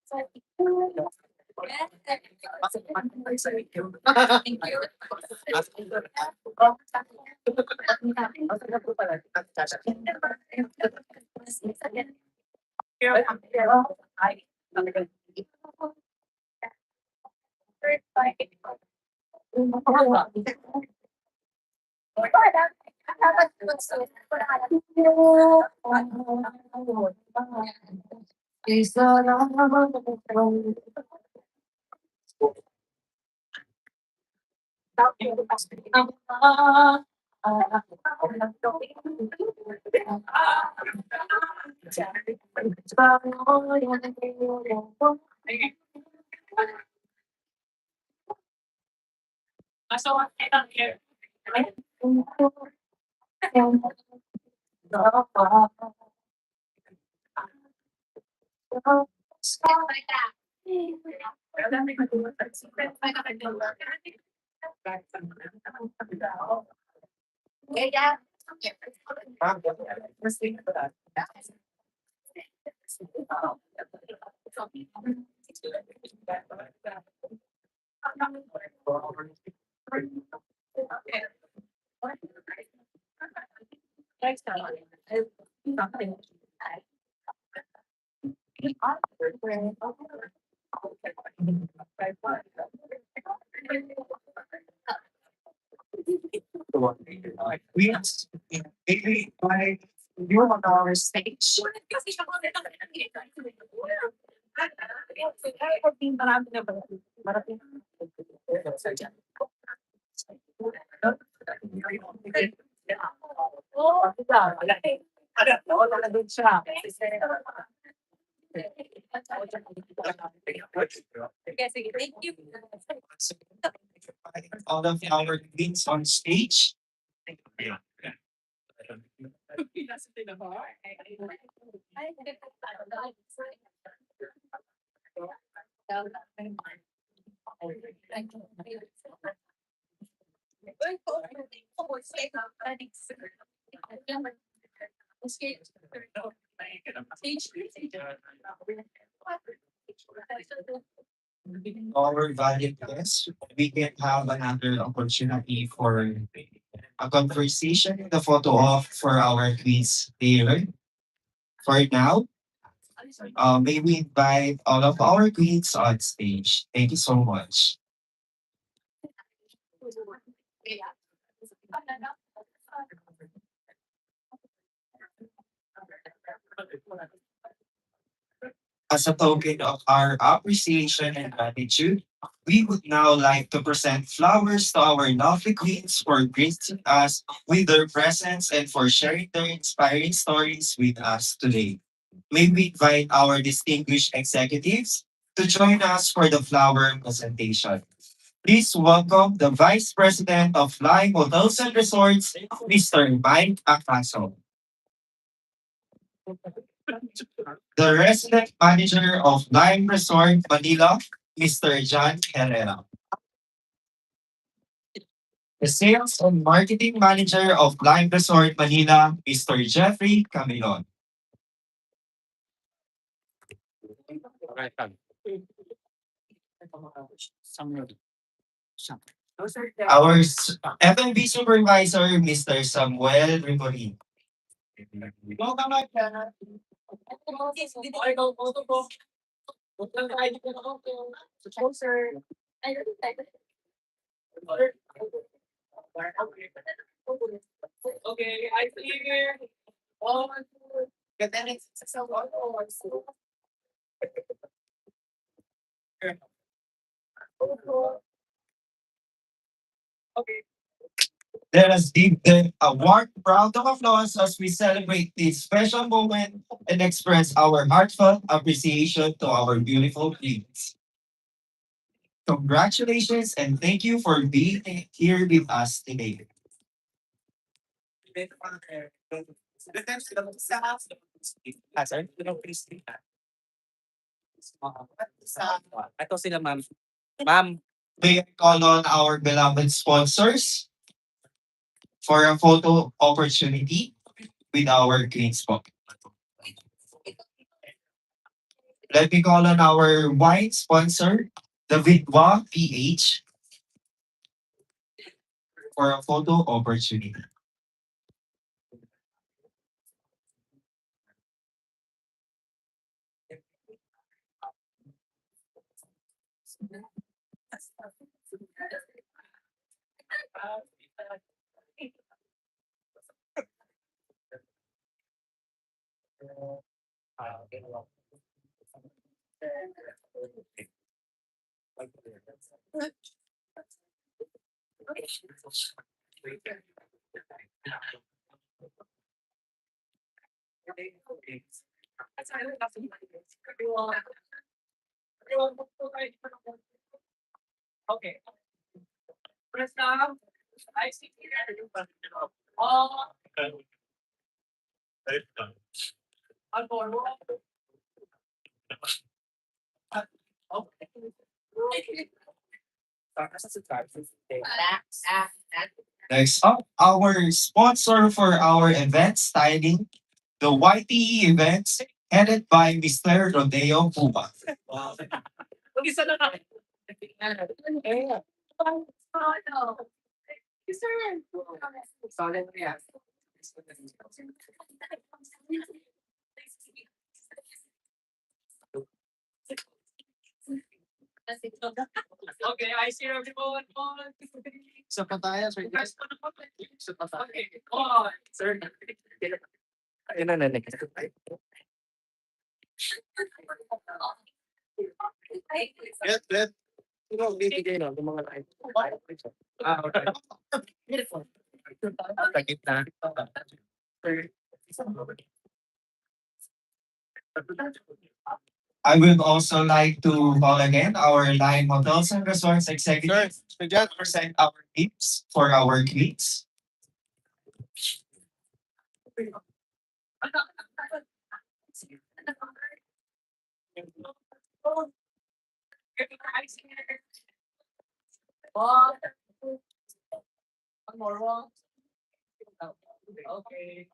Thank you. We maybe by your $1 stage. Marami na ba? Marami. Wala na dun siya. Sige, sige. Thank you. All of our queens on stage. Our valued guests, we can have another opportunity for a conversation, the photo off for our queens here. For now, may we invite all of our queens on stage. Thank you so much. As a token of our appreciation and gratitude, we would now like to present flowers to our lovely queens for gracing us with their presence and for sharing their inspiring stories with us today. May we invite our distinguished executives to join us for the flower presentation. Please welcome the Vice President of Live Hotels and Resorts, Mr. Mike Acaso. The Resident Manager of Live Resort Manila, Mr. John Herrera. The Sales and Marketing Manager of Live Resort Manila, Mr. Jeffrey Camilon. Our F&B Supervisor, Mr. Samuel Riborin. Okay, I clear. All. Okay. Let us give them a warm round of applause as we celebrate this special moment and express our heartfelt appreciation to our beautiful queens. Congratulations and thank you for being here with us today. Sir? Ito sila, ma'am. Ma'am, May I call on our beloved sponsors for a photo opportunity with our queens po. Let me call on our wine sponsor, the Vidwa PH, for a photo opportunity. okay. Press down. I see here. Oh, on board. Okay. Next up, our sponsor for our event styling, the YTE Events, headed by Mr. Rodeo Puma. Isa na lang. Yes, sir. Solid, yeah. Okay, I see everyone. Sa pataya, sir. Okay, on, sir. Ayun na, next. Let. Bibigay no, yung mga line. Okay. Beautiful. Sa gitna. I would also like to call again our Line Hotels and Resorts executive to just present our tips for our queens. Okay.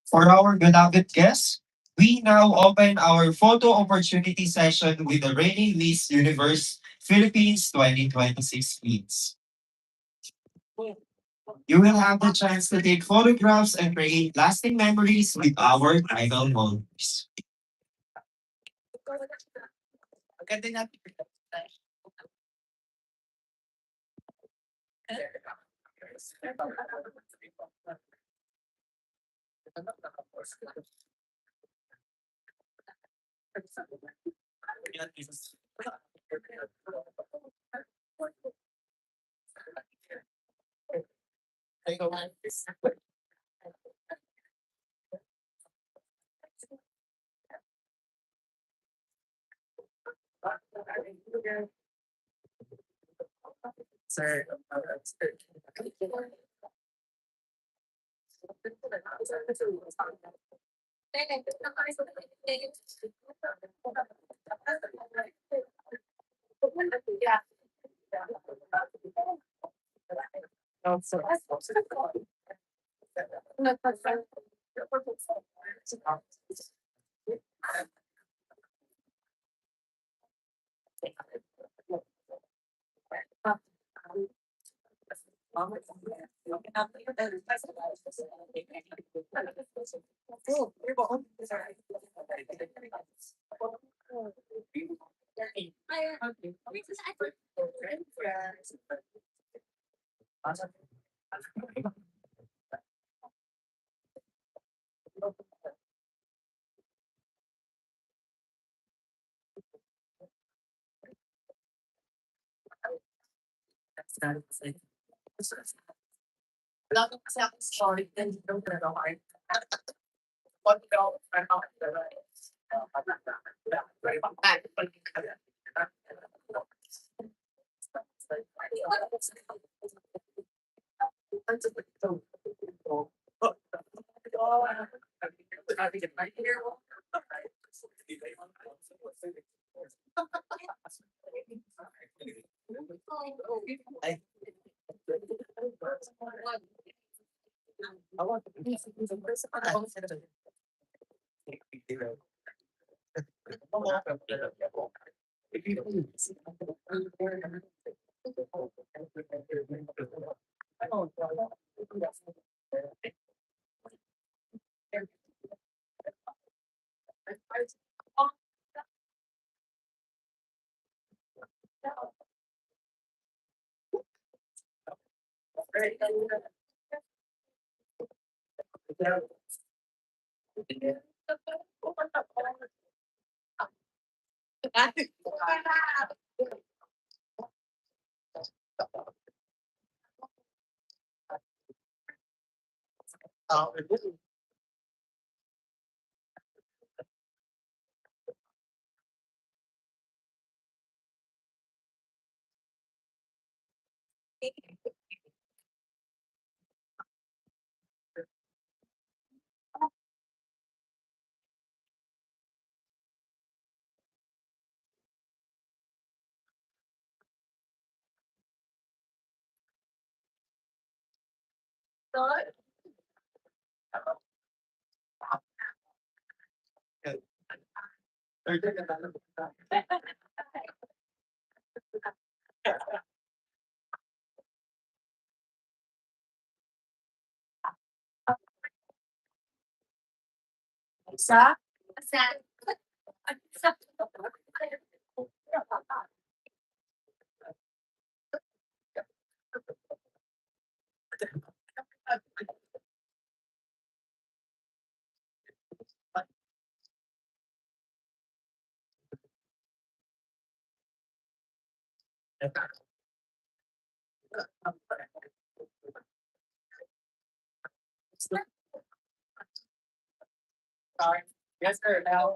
For our beloved guests, we now open our photo opportunity session with the reigning Miss Universe Philippines 2026 queens. You will have the chance to take photographs and create lasting memories with our idol models. Sorry. Yes, sir. Now.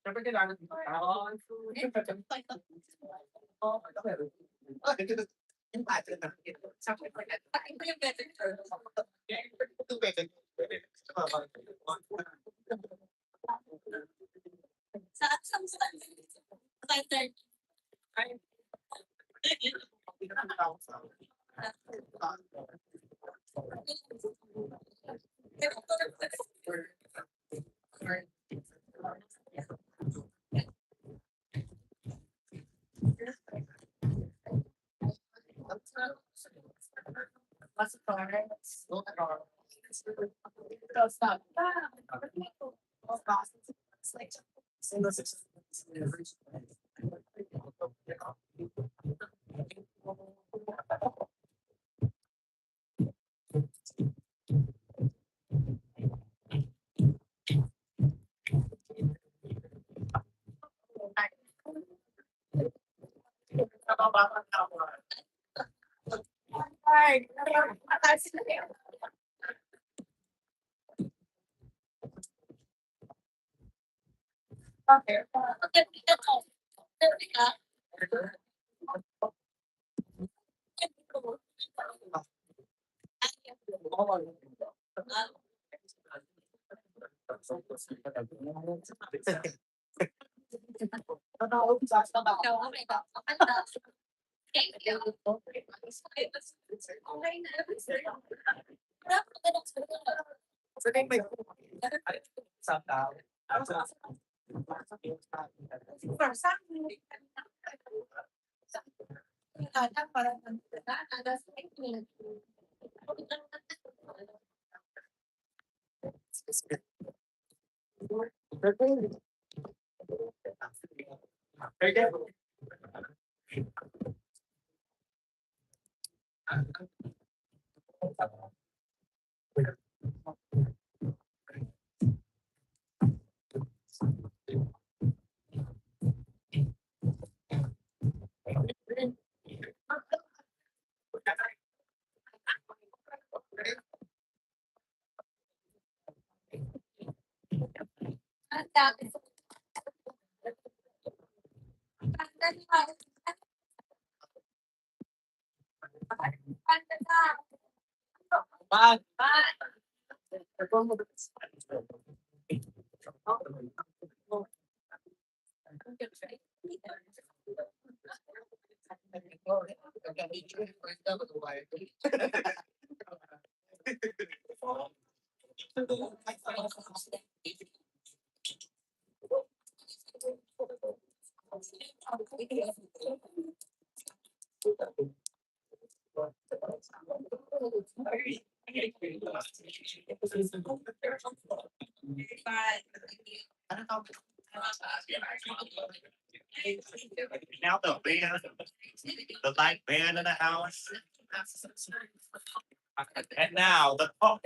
Siyempre kailangan dito tao. Now the band, the light band in the house. And now the oh.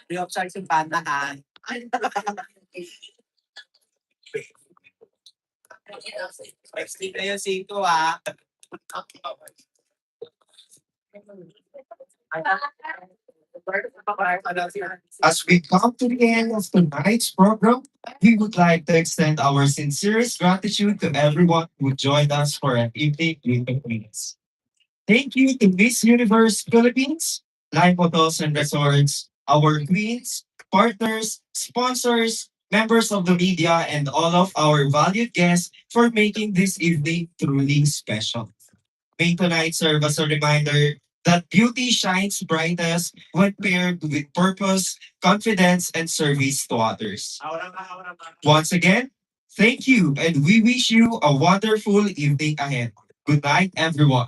Reupside yung pantahan. Explain na yung sito ah. As we come to the end of tonight's program, we would like to extend our sincerest gratitude to everyone who joined us for an evening with the Queens. Thank you to Miss Universe Philippines, Live Hotels and Resorts, our queens, partners, sponsors, members of the media, and all of our valued guests for making this evening truly special. May tonight serve as a reminder that beauty shines brightest when paired with purpose, confidence, and service to others. Once again, thank you, and we wish you a wonderful evening ahead. Good night, everyone.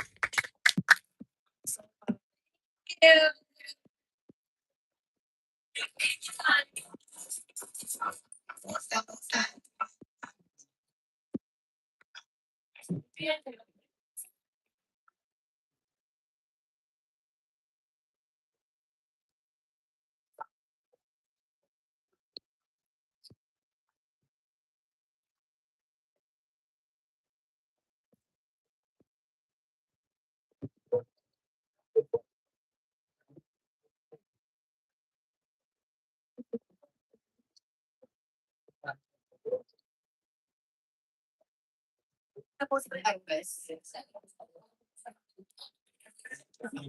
Tapos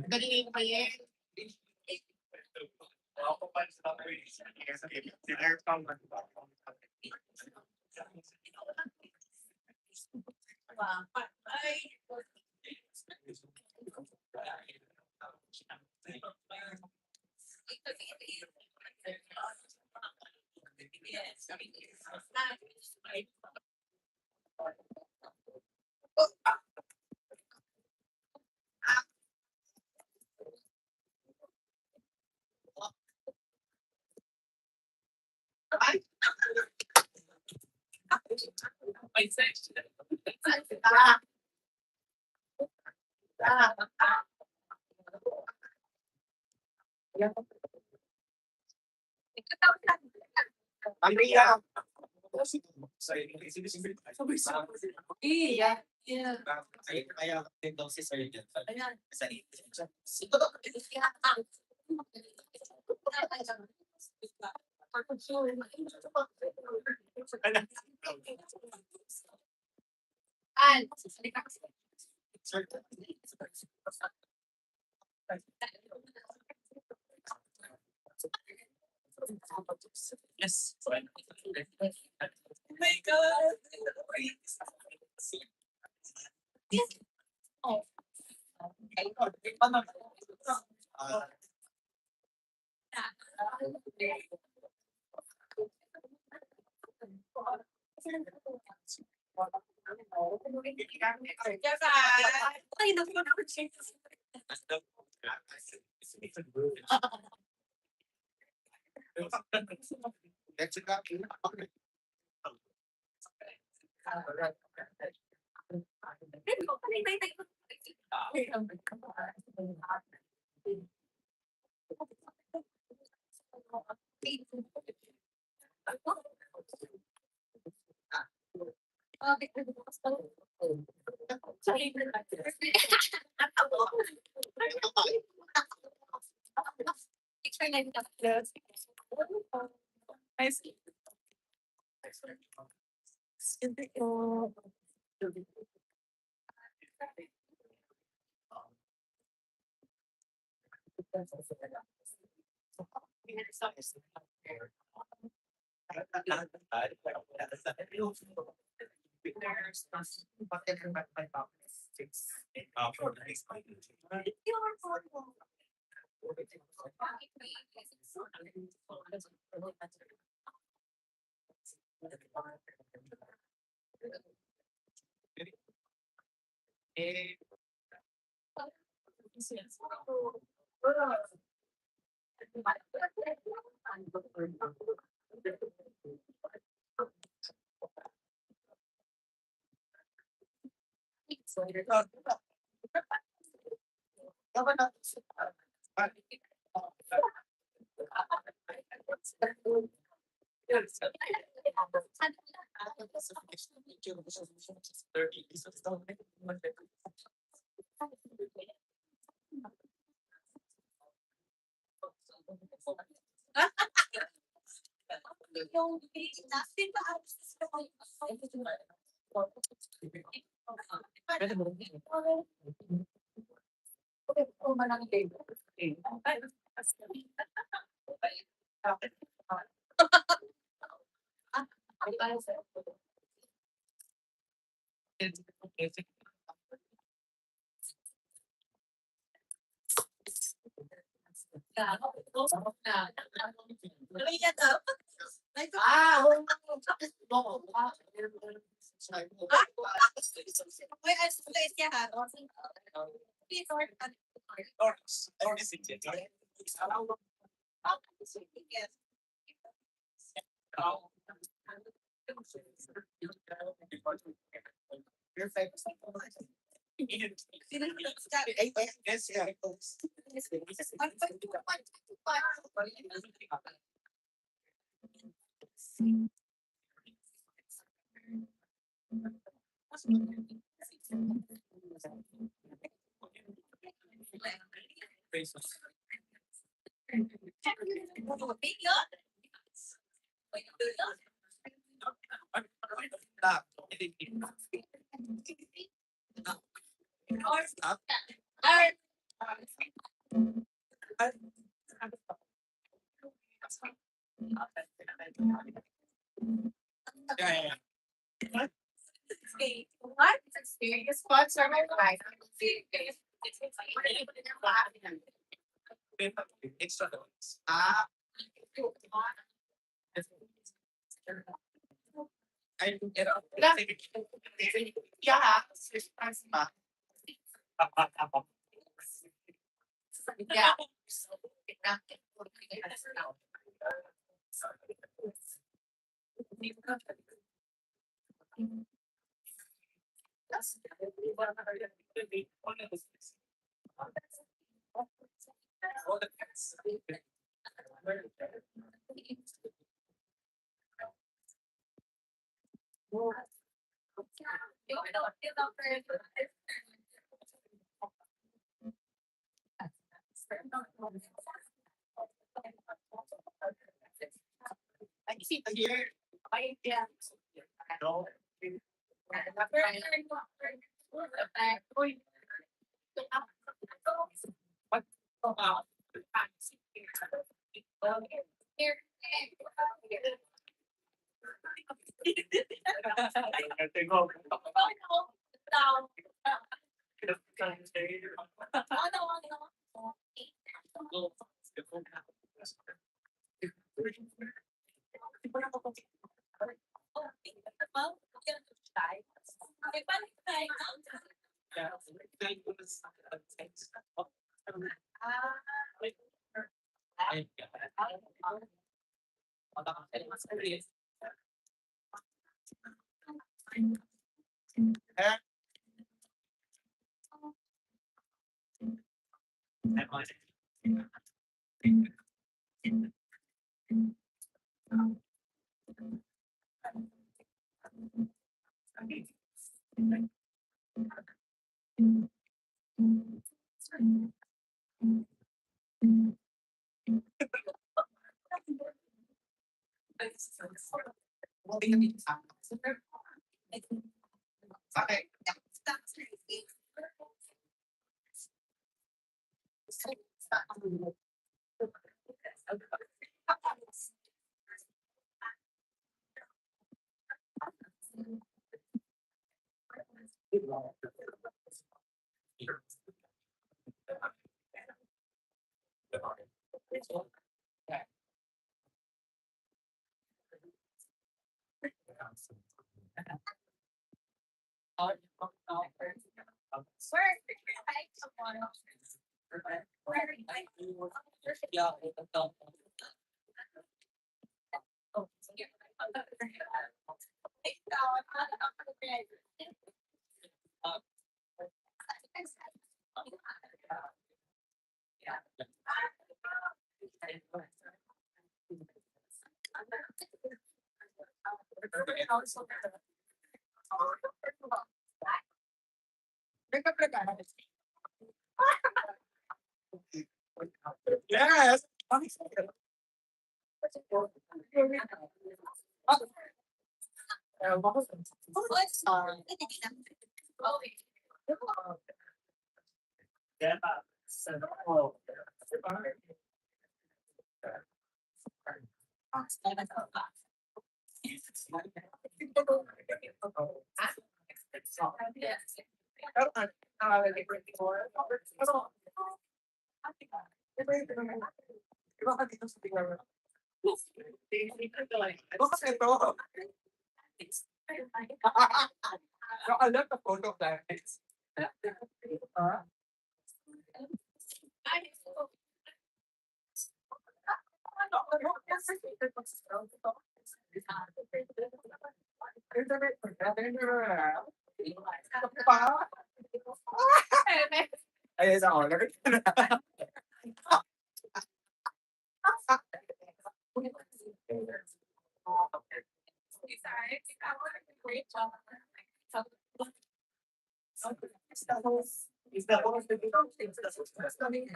galing pa yan. Andrea. Iya. Iya. Kaya din daw si Sir Jen. Ayan. Sa Yes. Oh my God. Ay, naku, Let's go. I see. Yung nastin pa What experience spots are my life? Yeah. I see here. I yeah. Yes. I love the photo of that. Ayun sa honor. Is that one of the things that's coming?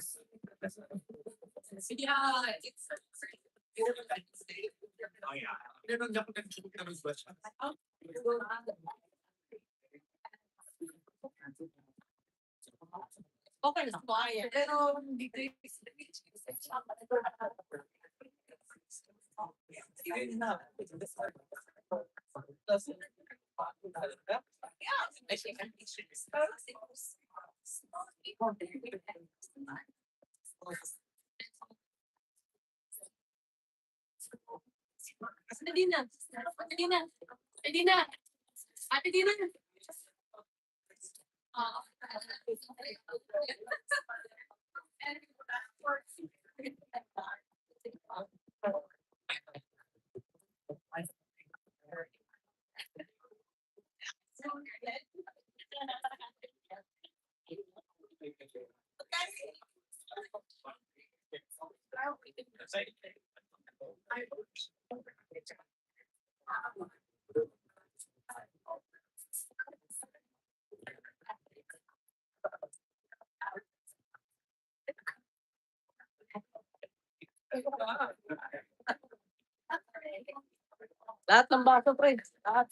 Oh yeah. Ganun niya kung nag-shoot ka ng question. Okay lang. Pero hindi ko Hindi na. Hindi na. Hindi na. Ate, di na. Lahat ng baso, pre. Lahat.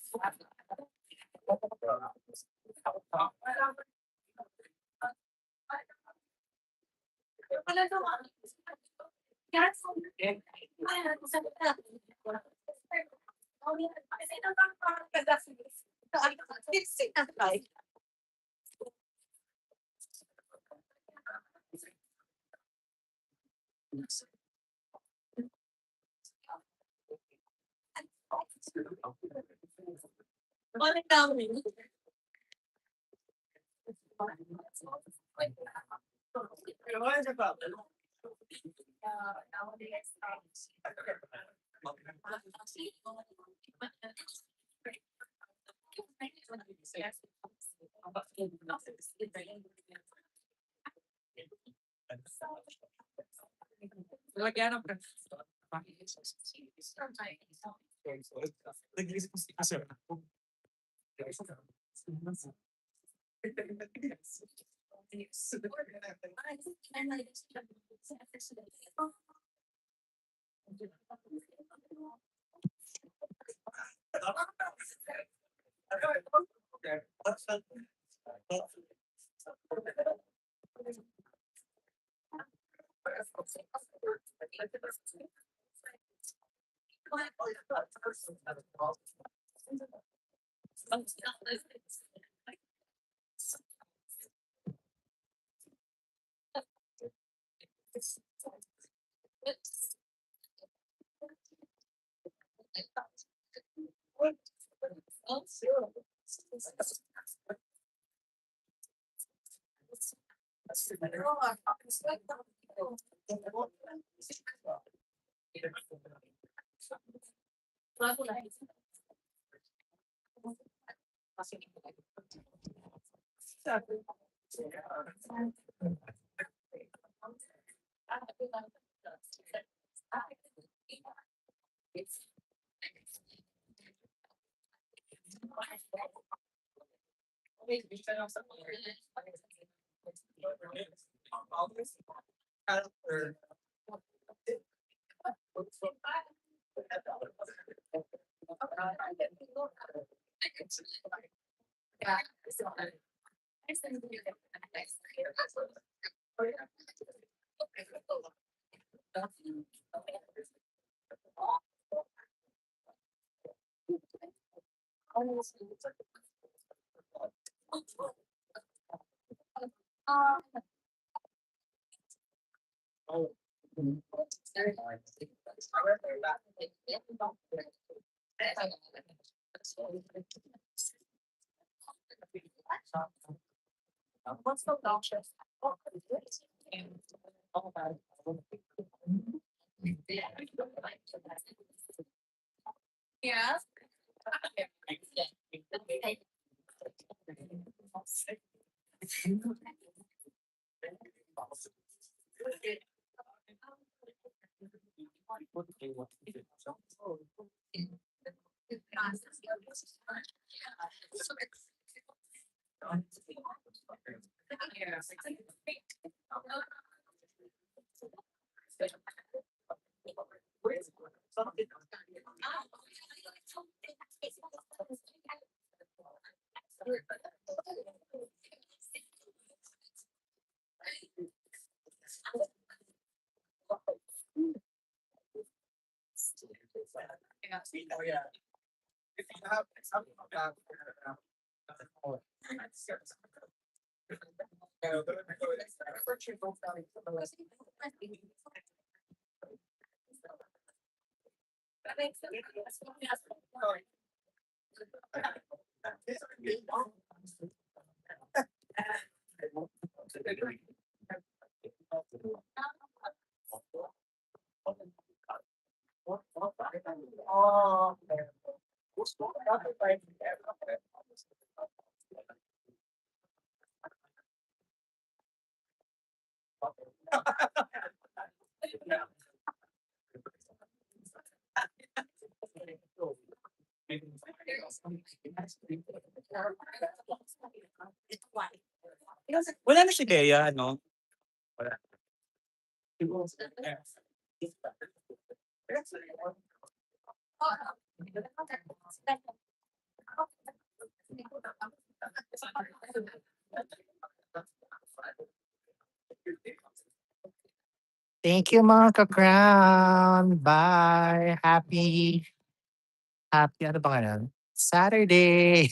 Balik namin. What is it about? Lagyan ng nag-iisip ko si sir. Wala na si Bea, no? Wala. Thank you mga ka-crown. Bye. Happy ano ba ngayon? Saturday.